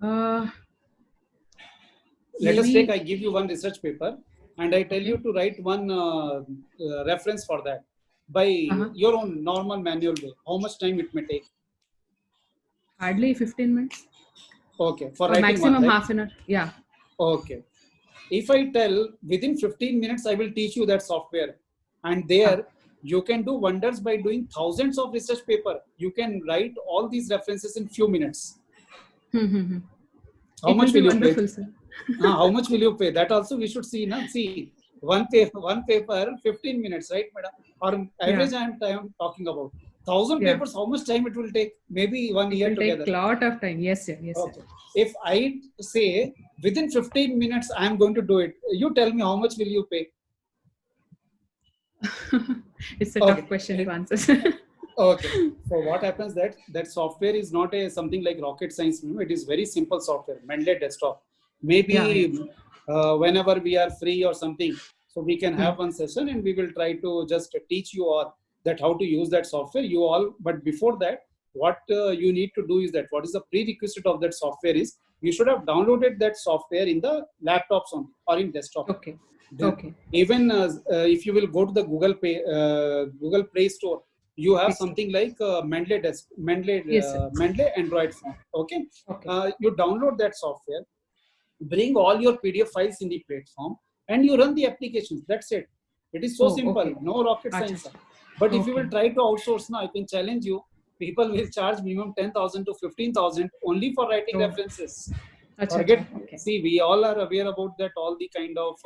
Uh, Let us Maybe take, I give you one research paper and I tell Okay. you to write one reference for that by your own normal manual way. How much time it may take? hardly 15 minutes Okay. For or writing one, maximum right? half an hour. Yeah. Okay. If I tell within 15 minutes, I will teach you that software. And there you can do wonders by doing thousands of research paper. You can write all these references in few minutes. How It much will be will you pay? wonderful, sir. How much will you pay? That also we should see. Na? See, one paper, 15 minutes, right, madam? Or average I am talking about. 1,000 Yeah. papers, how much time it will take? Maybe 1 It year will together. take a lot of time. Yes, sir. Yes, Okay. If I say within 15 minutes, I am going to do it. You tell me how much will you pay? sir. It's a tough question to answer. Okay. So what happens that software is not a something like rocket science. It is very simple software. Mendeley desktop. Maybe whenever we are free or something, so we can have one session and we will try to just teach you all that how to use that software. You all, but before that, what you need to do is that what is the prerequisite of that software is you should have downloaded that software in the laptops only or in desktop. Okay. Then Okay. even if you will go to the Google Play Store, you have something like Mendeley Android phone. Okay, you download that software, bring all your PDF files in the platform, and you run the applications. That's it. It is so simple, no rocket science. But if you will try to outsource now, I can challenge you. People will charge minimum 10,000 to 15,000 only for writing references. Forget. See, we all are aware about that. All the kind of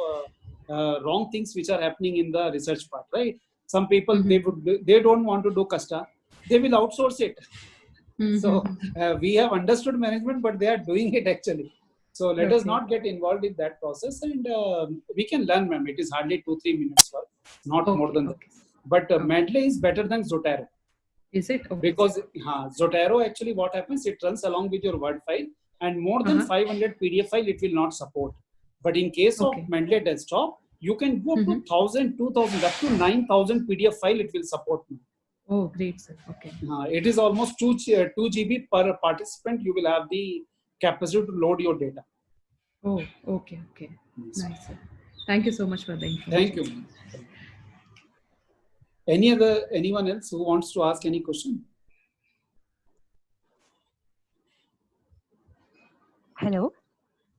wrong things which are happening in the research part, right? Some people they don't want to do Kasta, they will outsource it. So we have understood management, but they are doing it actually. So let us not get involved in that process, and we can learn, ma'am. It is hardly 2-3 minutes work, not more than that. But Mendeley is better than Zotero. Is it? Because Zotero actually what happens, it runs along with your Word file, and more than 500 PDF file it will not support. But in case of Mendeley desktop, you can go to 1,000, 2,000, up to 9,000 PDF file it will support. Oh, great, sir. Okay. It is almost 2 GB per participant. You will have the capacity to load your data. Oh, okay. Okay. Nice, sir. Thank you so much for the information. Thank you. Anyone else who wants to ask any question? Hello.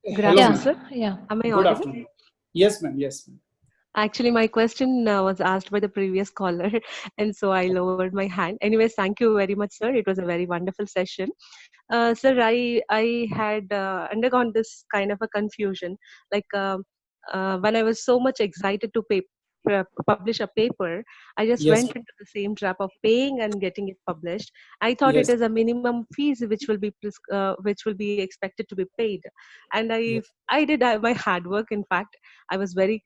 Good Hello, afternoon, sir. Yeah. Am I Good audible? afternoon. Yes, ma'am. Yes, ma'am. Actually, my question was asked by the previous caller, and so I lowered my hand. Anyways, thank you very much, sir. It was a very wonderful session. Sir, I had undergone this kind of a confusion. Like when I was so much excited to publish a paper, I just went into the same trap of paying and getting it published. I thought it is a minimum fees which will be expected to be paid, and I did my hard work. In fact, I was very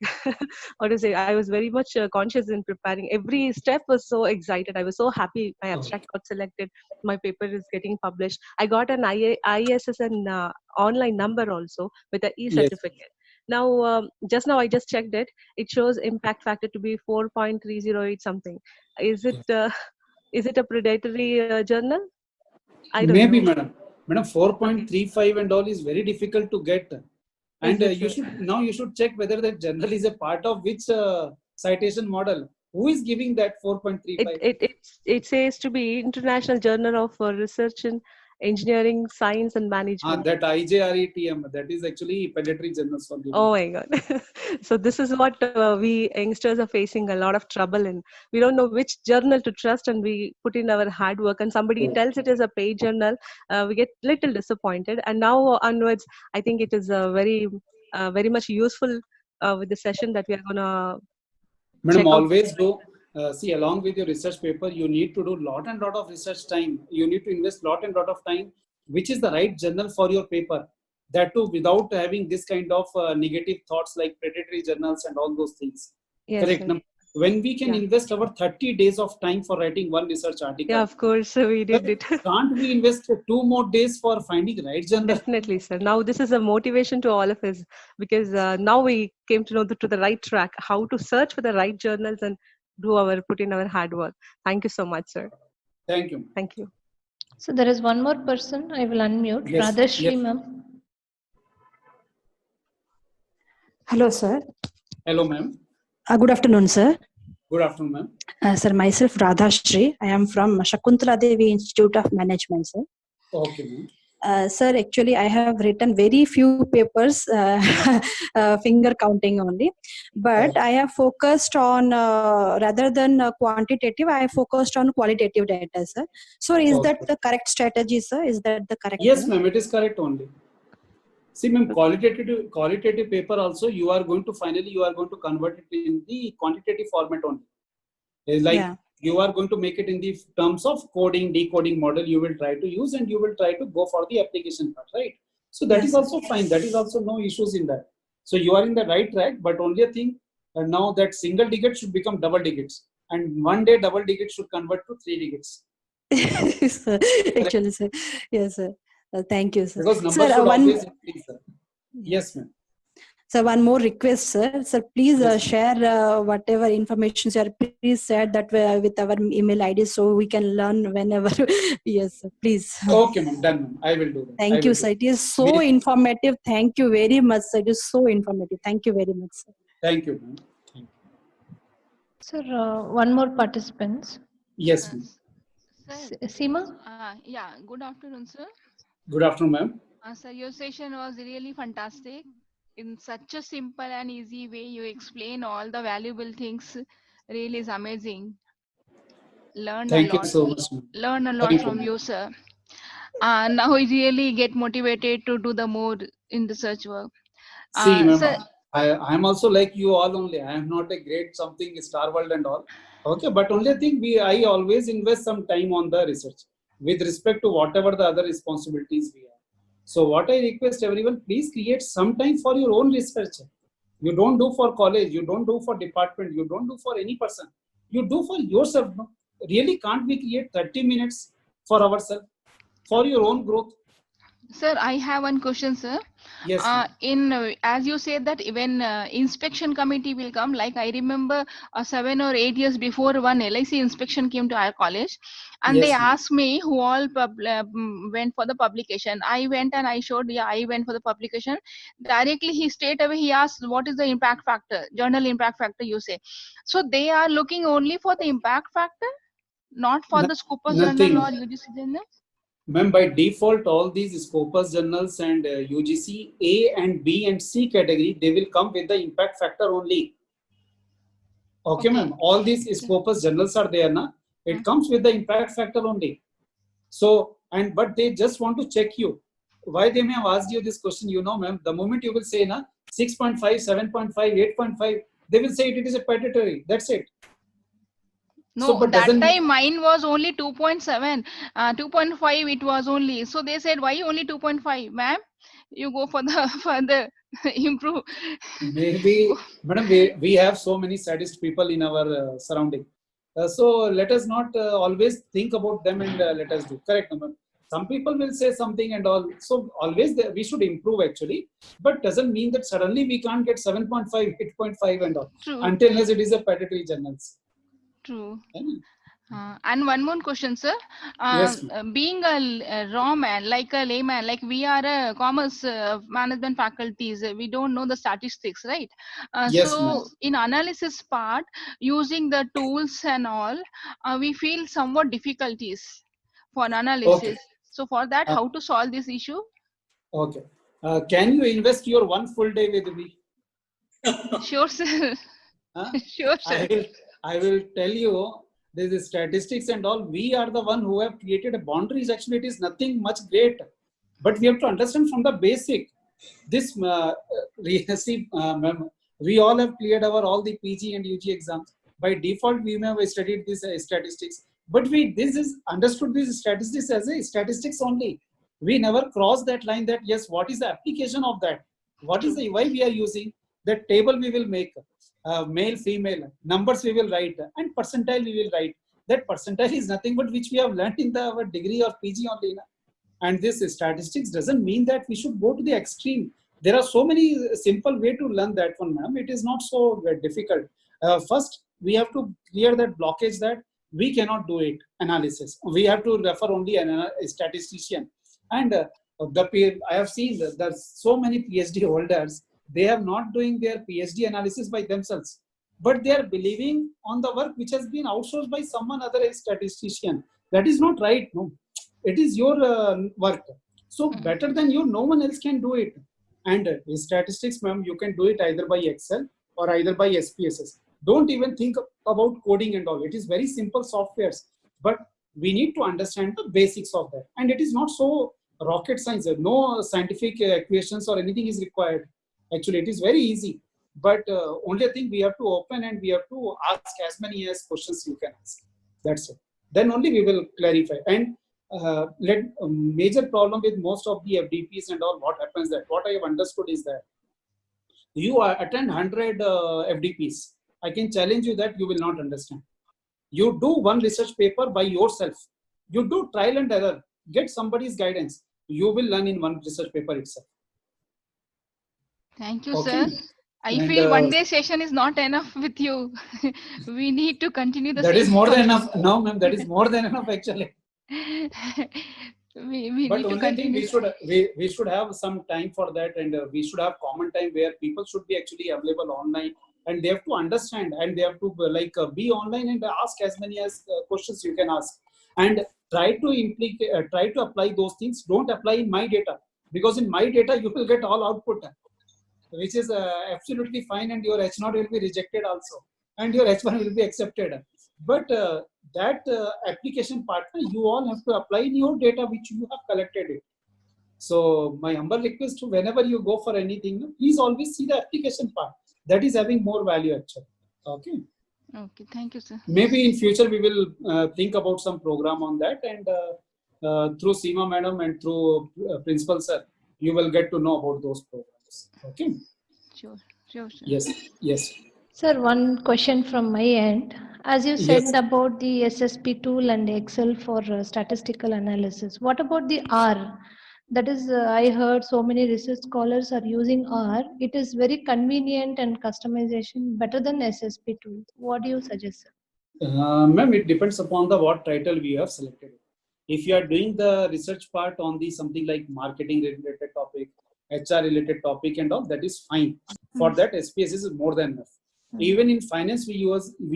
I was very much conscious in preparing. Every step was so excited. I was so happy. My abstract got selected. My paper is getting published. I got an ISSN online number also with an e-certificate. Now, just now I just checked it. It shows impact factor to be 4.308 something. Is it a predatory journal? I don't Maybe, know. madam. Madam, 4.35 and all is very difficult to get. And you should check whether that journal is a part of which citation model. Who is giving that 4.35? It says to be International Journal of Research in Engineering, Science and Management. That IJRETM, that is actually predatory journals for giving. Oh my God. So this is what we youngsters are facing a lot of trouble in. We don't know which journal to trust, and we put in our hard work and somebody tells it is a paid journal. We get little disappointed. And now onwards, I think it is very much useful with the session that we are going to Madam, always do. See, along with your research paper, you need to do lot and lot of research time. You need to invest lot and lot of time. which is the right journal for your paper. That too, without having this kind of negative thoughts like predatory journals and all those things. Yes, Correct. sir. When we can Yeah. invest our 30 days of time for writing one research article, Yeah, of course, we did it. can't we invest 2 more days for finding right journal? Definitely, sir. Now this is a motivation to all of us, because now we came to know to the right track, how to search for the right journals and put in our hard work. Thank you so much, sir. Thank you. Thank you. So there is one more person. I will unmute. Yes, Radhashri, yes. ma'am. Hello, sir. Hello, ma'am. Good afternoon, sir. Good afternoon, ma'am. Sir, myself Radhashri. I am from Shakuntala Devi Institute of Management, sir. Okay, ma'am. Sir, actually, I have written very few papers, finger counting only. But I have focused on, rather than quantitative, I have focused on qualitative data, sir. So is that the correct strategy, sir? Is that the correct? Yes, ma'am, it is correct only. See, ma'am, qualitative paper also, you are going to convert it in the quantitative format only. It's like you are going to make it in the terms of coding, decoding model you will try to use, and you will try to go for the application part, right? So that is also fine. That is also no issues in that. So you are in the right track, but only a thing, now that single digit should become double digits. And one day double digits should convert to 3 digits. Sir, actually, sir. Yes, sir. Thank you, sir. Because numbers should always increase, sir. Yes, ma'am. So one more request, sir. Sir, please share whatever information you are. Please share that with our email ID so we can learn whenever. Yes, sir. Please. Okay, ma'am. Done, ma'am. I will do that. Thank you, sir. It is so informative. Thank you very much, sir. It is so informative. Thank you very much, sir. Thank you, ma'am. Sir, one more participant. Yes, ma'am. Seema? Yeah, good afternoon, sir. Good afternoon, ma'am. Sir, your session was really fantastic. In such a simple and easy way, you explain all the valuable things. Really is amazing. Thank you so much, ma'am. Learn a lot from you, sir. Now we really get motivated to do the more in research work. See, ma'am, I am also like you all only. I am not a great something Star World and all. Okay, but only thing I always invest some time on the research with respect to whatever the other responsibilities we have. So what I request everyone, please create some time for your own research. You don't do for college, you don't do for department, you don't do for any person. You do for yourself. No? Really, can't we create 30 minutes for ourselves, for your own growth? Sir, I have one question, sir. Yes. As you said that when inspection committee will come, like I remember 7 or 8 years before, one LIC inspection came to our college, and they asked me who all went for the publication. I went and I showed, I went for the publication. Directly, he straight away he asked, what is the impact factor, journal impact factor, you say. So they are looking only for the impact factor, not for the Scopus journal or UGC journal? Ma'am, by default, all these Scopus journals and UGC A and B and C category, they will come with the impact factor only. Okay, ma'am. All these Scopus journals are there, na? It comes with the impact factor only. So, but they just want to check you. Why they may have asked you this question, you know, ma'am, the moment you will say, na, 6.5, 7.5, 8.5, they will say it is a predatory. That's it. No, so, that time mine was only 2.7, 2.5 it was only. So they said, why only 2.5? Ma'am, you go for the improve. Maybe, madam, we have so many sadist people in our surrounding. So let us not always think about them and let us do. Correct, ma'am. Some people will say something and all. So always we should improve actually. But doesn't mean that suddenly we can't get 7.5, 8.5 and all. True. Until unless it is a predatory journals. True. And one more question, sir. Yes, being a raw man, like a layman, like we are a commerce management faculties, we don't know the statistics, right? Yes, so in analysis part, using the tools and all, we feel somewhat difficulties for analysis. Okay. So for that, how to solve this issue? Okay. Can you invest your one full day with me? Sure, sir. Sure, sir. I will tell you, this is statistics and all. We are the one who have created a boundaries. Actually, it is nothing much great, but we have to understand from the basic. This we all have cleared all the PG and UG exams. By default, we may have studied this statistics, but this is understood this statistics as a statistics only. We never cross that line that, yes, what is the application of that? What is the, why we are using that table we will make, male, female, numbers we will write, and percentile we will write. That percentile is nothing but which we have learned in our degree or PG only. And this statistics doesn't mean that we should go to the extreme. There are so many simple way to learn that one, ma'am. It is not so difficult. First, we have to clear that blockage that we cannot do it analysis. We have to refer only a statistician. And I have seen that there's so many PhD holders, they are not doing their PhD analysis by themselves, but they are believing on the work which has been outsourced by someone other, a statistician. That is not right. No, it is your work. So better than you, no one else can do it. And statistics, ma'am, you can do it either by Excel or either by SPSS. Don't even think about coding and all. It is very simple softwares, but we need to understand the basics of that. And it is not so rocket science. No scientific equations or anything is required. Actually, it is very easy. But only thing we have to open and we have to ask as many as questions you can ask. That's it. Then only we will clarify. And major problem with most of the FDPs and all, what happens that, what I have understood is that you attend 100 FDPs. I can challenge you that you will not understand. You do one research paper by yourself. You do trial and error. Get somebody's guidance. You will learn in one research paper itself. Thank you, Okay. sir. I And, feel one day session is not enough with you. We need to continue the that same is more than process. enough. No, ma'am, that is more than enough actually. we But need to only thing continue. we should have some time for that, and we should have common time where people should be actually available online, and they have to understand, and they have to be online and ask as many as questions you can ask, and try to apply those things. Don't apply in my data, because in my data you will get all output, which is absolutely fine, and your H0 will be rejected also, and your H1 will be accepted. But that application partner, you all have to apply in your data which you have collected it. So my humble request to whenever you go for anything, please always see the application part. That is having more value actually. Okay. Okay, thank you, sir. Maybe in future we will think about some program on that, and through Seema madam and through principal sir, you will get to know about those programs. Okay. Sure, sure, sure. Yes. Yes. Sir, one question from my end. As you said Yes. about the SSP tool and Excel for statistical analysis, what about the R? That is, I heard so many research scholars are using R. It is very convenient and customization better than SSP tool. What do you suggest, sir? Ma'am, it depends upon the what title we have selected. If you are doing the research part on the something like marketing related topic, HR related topic and all, that is fine. For that, SPSS is more than enough. Even in finance, we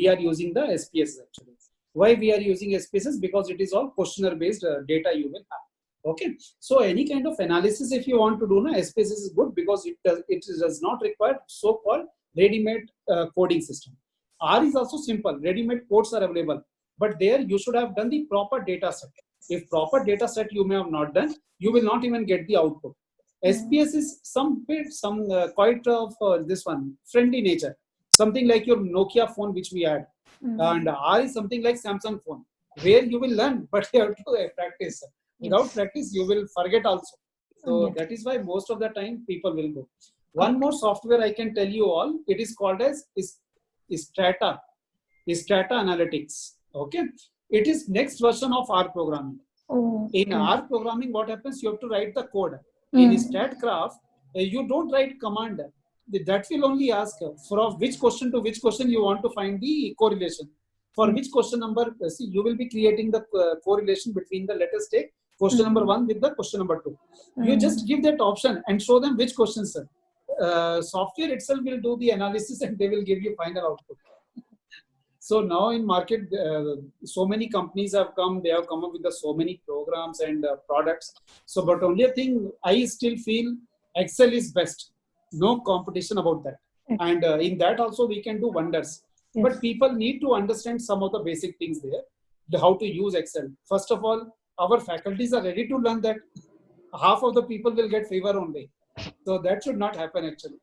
are using the SPSS actually. Why we are using SPSS? Because it is all questionnaire based data you will have. Okay. So any kind of analysis if you want to do, SPSS is good because it does not require so-called ready-made coding system. R is also simple. Ready-made codes are available, but there you should have done the proper data set. If proper data set you may have not done, you will not even get the output. SPS is quite of this one friendly nature. Something like your Nokia phone which we had, and R is something like Samsung phone, where you will learn, but you have to practice. Without practice, you will forget also. So that is why most of the time people will go. One more software I can tell you all. It is called as Strata Analytics. Okay, it is next version of R programming. In R programming, what happens? You have to write the code. In StatCraft, you don't write command. That will only ask from which question to which question you want to find the correlation. For which question number, see, you will be creating the correlation between the, let us take question number 1 with the question number 2. You just give that option and show them which questions. Software itself will do the analysis and they will give you final output. So now in market, so many companies have come, they have come up with so many programs and products. So, but only thing I still feel Excel is best. No competition about that. And in that also we can do wonders. But people need to understand some of the basic things there, how to use Excel. First of all, our faculties are ready to learn that. Half of the people will get favor only. So that should not happen actually.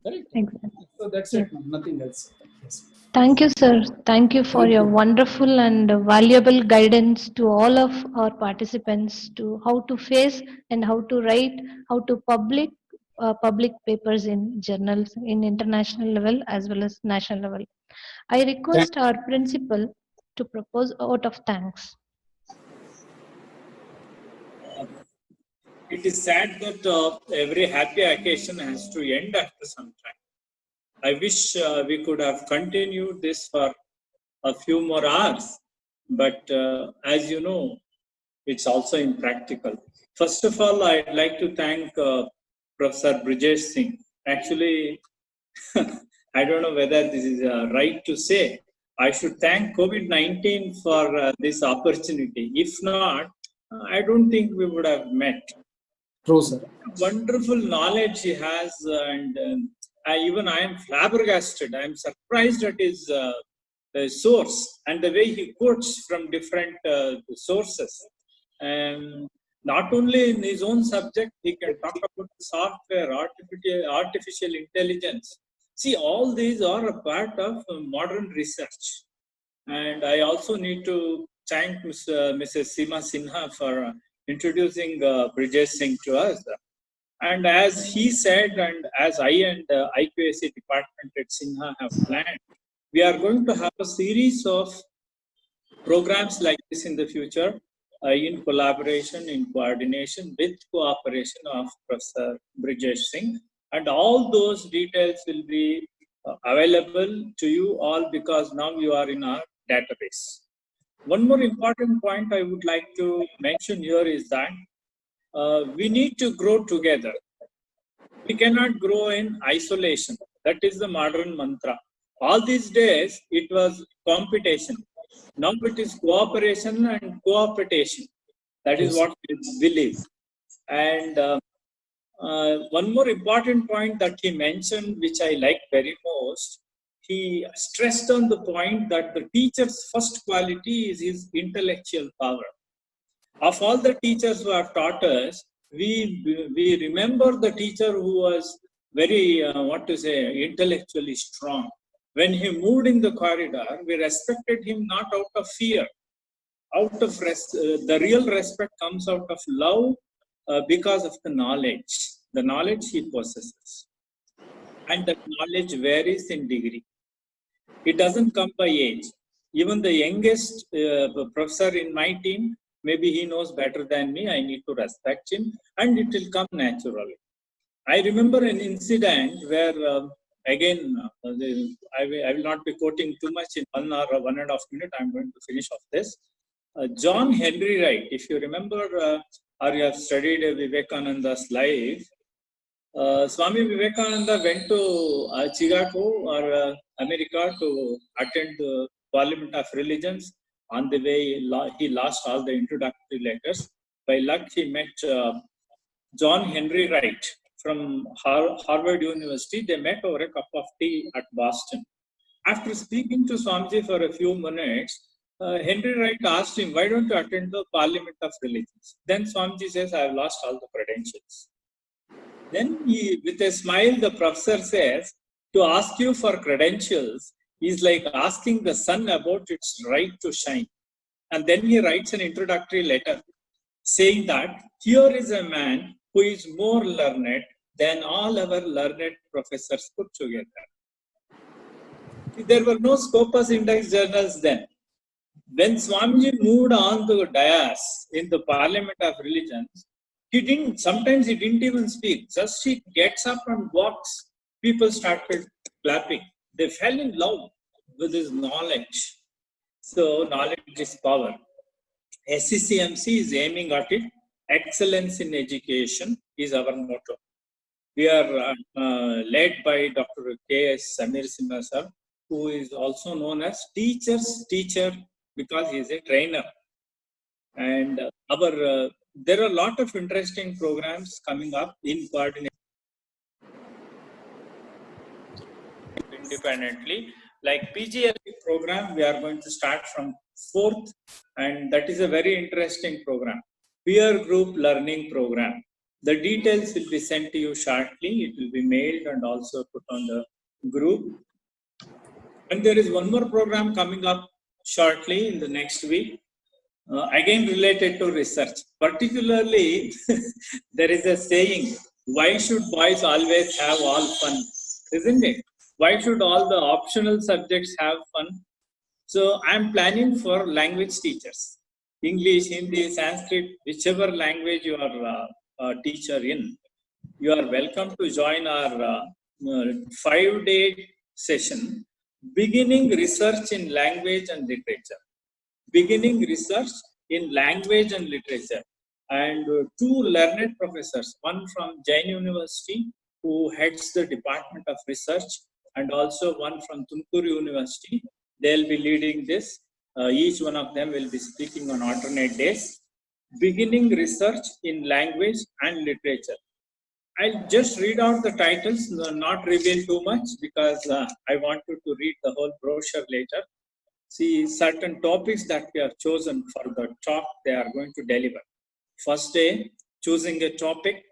Correct? Exactly. So that's Yes. it, ma'am. Nothing else. Yes. Thank you, sir. Thank you for Thank your you. wonderful and valuable guidance to all of our participants to how to face and how to write, how to public papers in journals in international level as well as national level. I request our principal to propose a vote of thanks. It is sad that every happy occasion has to end after some time. I wish we could have continued this for a few more hours, but as you know, it's also impractical. First of all, I'd like to thank Professor Brijesh Singh. Actually, I don't know whether this is right to say. I should thank COVID-19 for this opportunity. If not, I don't think we would have met. True, sir. Wonderful knowledge he has, and I am flabbergasted. I am surprised at his source and the way he quotes from different sources. Not only in his own subject, he can talk about software, artificial intelligence. See, all these are a part of modern research. And I also need to thank Mrs. Seema Sinha for introducing Brijesh Singh to us. And as he said, and as I and IQAC department at Sinha have planned, we are going to have a series of programs like this in the future in collaboration, in coordination with cooperation of Professor Brijesh Singh. And all those details will be available to you all because now you are in our database. One more important point I would like to mention here is that we need to grow together. We cannot grow in isolation. That is the modern mantra. All these days, it was competition. Now it is cooperation and cooperation. That is what we believe. And one more important point that he mentioned, which I like very most, he stressed on the point that the teacher's first quality is his intellectual power. Of all the teachers who have taught us, we remember the teacher who was very, intellectually strong. When he moved in the corridor, we respected him not out of fear. Out of the real respect comes out of love because of the knowledge he possesses. And that knowledge varies in degree. It doesn't come by age. Even the youngest professor in my team, maybe he knows better than me. I need to respect him, and it will come naturally. I remember an incident where, again, I will not be quoting too much in 1 or 1.5 minutes. I'm going to finish off this. John Henry Wright, if you remember, or you have studied Vivekananda's life, Swami Vivekananda went to Chicago or America to attend the Parliament of Religions. On the way, he lost all the introductory letters. By luck, he met John Henry Wright from Harvard University. They met over a cup of tea at Boston. After speaking to Swamiji for a few minutes, Henry Wright asked him, why don't you attend the Parliament of Religions? Then Swamiji says, I have lost all the credentials. Then with a smile, the professor says, to ask you for credentials is like asking the sun about its right to shine. And then he writes an introductory letter saying that here is a man who is more learned than all our learned professors put together. There were no Scopus Index journals then. When Swamiji moved on the dais in the Parliament of Religions, sometimes he didn't even speak. Just he gets up and walks. People started clapping. They fell in love with his knowledge. So knowledge is power. SCCMC is aiming at it. Excellence in education is our motto. We are led by Dr. K.S. Samir Sinha sir, who is also known as teacher's teacher because he is a trainer. And there are a lot of interesting programs coming up in coordination independently. Like PGLE program, we are going to start from 4th, and that is a very interesting program. Peer group learning program. The details will be sent to you shortly. It will be mailed and also put on the group. And there is one more program coming up shortly in the next week, again related to research. Particularly, there is a saying, why should boys always have all fun? Isn't it? Why should all the optional subjects have fun? So I'm planning for language teachers. English, Hindi, Sanskrit, whichever language you are a teacher in, you are welcome to join our 5-day session, beginning research in language and literature. Beginning research in language and literature. And 2 learned professors, one from Jain University, who heads the Department of Research, and also one from Tumkur University. They'll be leading this. Each one of them will be speaking on alternate days. Beginning research in language and literature. I'll just read out the titles, not reveal too much, because I want you to read the whole brochure later. See certain topics that we have chosen for the talk they are going to deliver. First day, choosing a topic.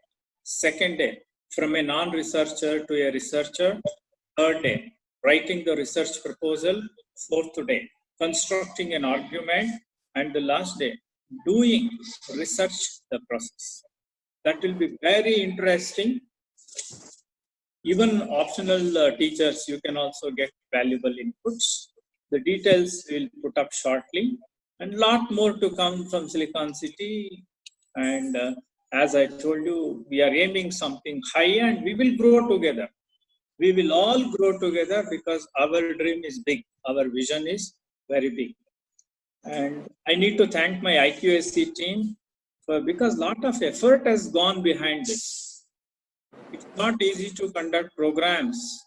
Second day, from a non-researcher to a researcher. Third day, writing the research proposal. Fourth day, constructing an argument. And the last day, doing research the process. That will be very interesting. Even optional teachers, you can also get valuable inputs. The details we'll put up shortly, and lot more to come from Silicon City. And as I told you, we are aiming something high, and we will grow together. We will all grow together because our dream is big. Our vision is very big. And I need to thank my IQSC team because a lot of effort has gone behind this. It's not easy to conduct programs.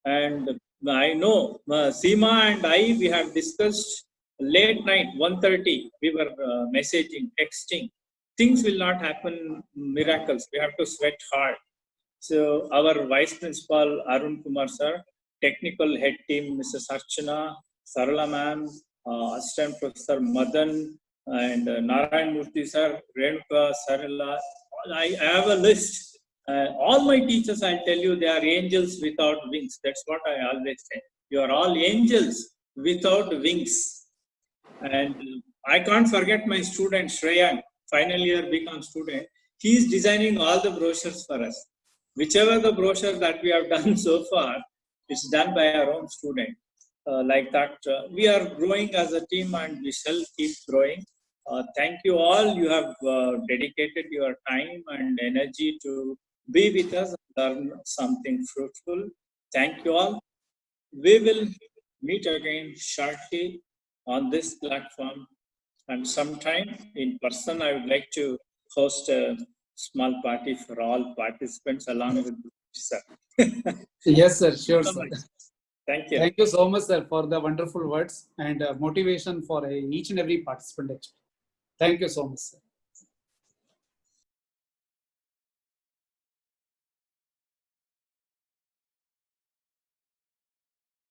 And I know Seema and I, we have discussed late night, 1:30, we were messaging, texting. Things will not happen miracles. We have to sweat hard. So our Vice Principal, Arun Kumar sir, technical head team, Mrs. Archana, Sarala ma'am, Assistant Professor Madan, and Narayan Murthy sir, Renuka, Sarala. I have a list. All my teachers, I'll tell you, they are angels without wings. That's what I always say. You are all angels without wings. And I can't forget my student, Shreyank, final year BCom student. He is designing all the brochures for us. Whichever the brochure that we have done so far, it's done by our own student. Like that, we are growing as a team and we shall keep growing. Thank you all. You have dedicated your time and energy to be with us and learn something fruitful. Thank you all. We will meet again shortly on this platform, and sometime in person. I would like to host a small party for all participants along with sir. Yes, sir. Sure, So sir. much. Thank you. Thank you so much, sir, for the wonderful words and motivation for each and every participant. Thank you so much, sir.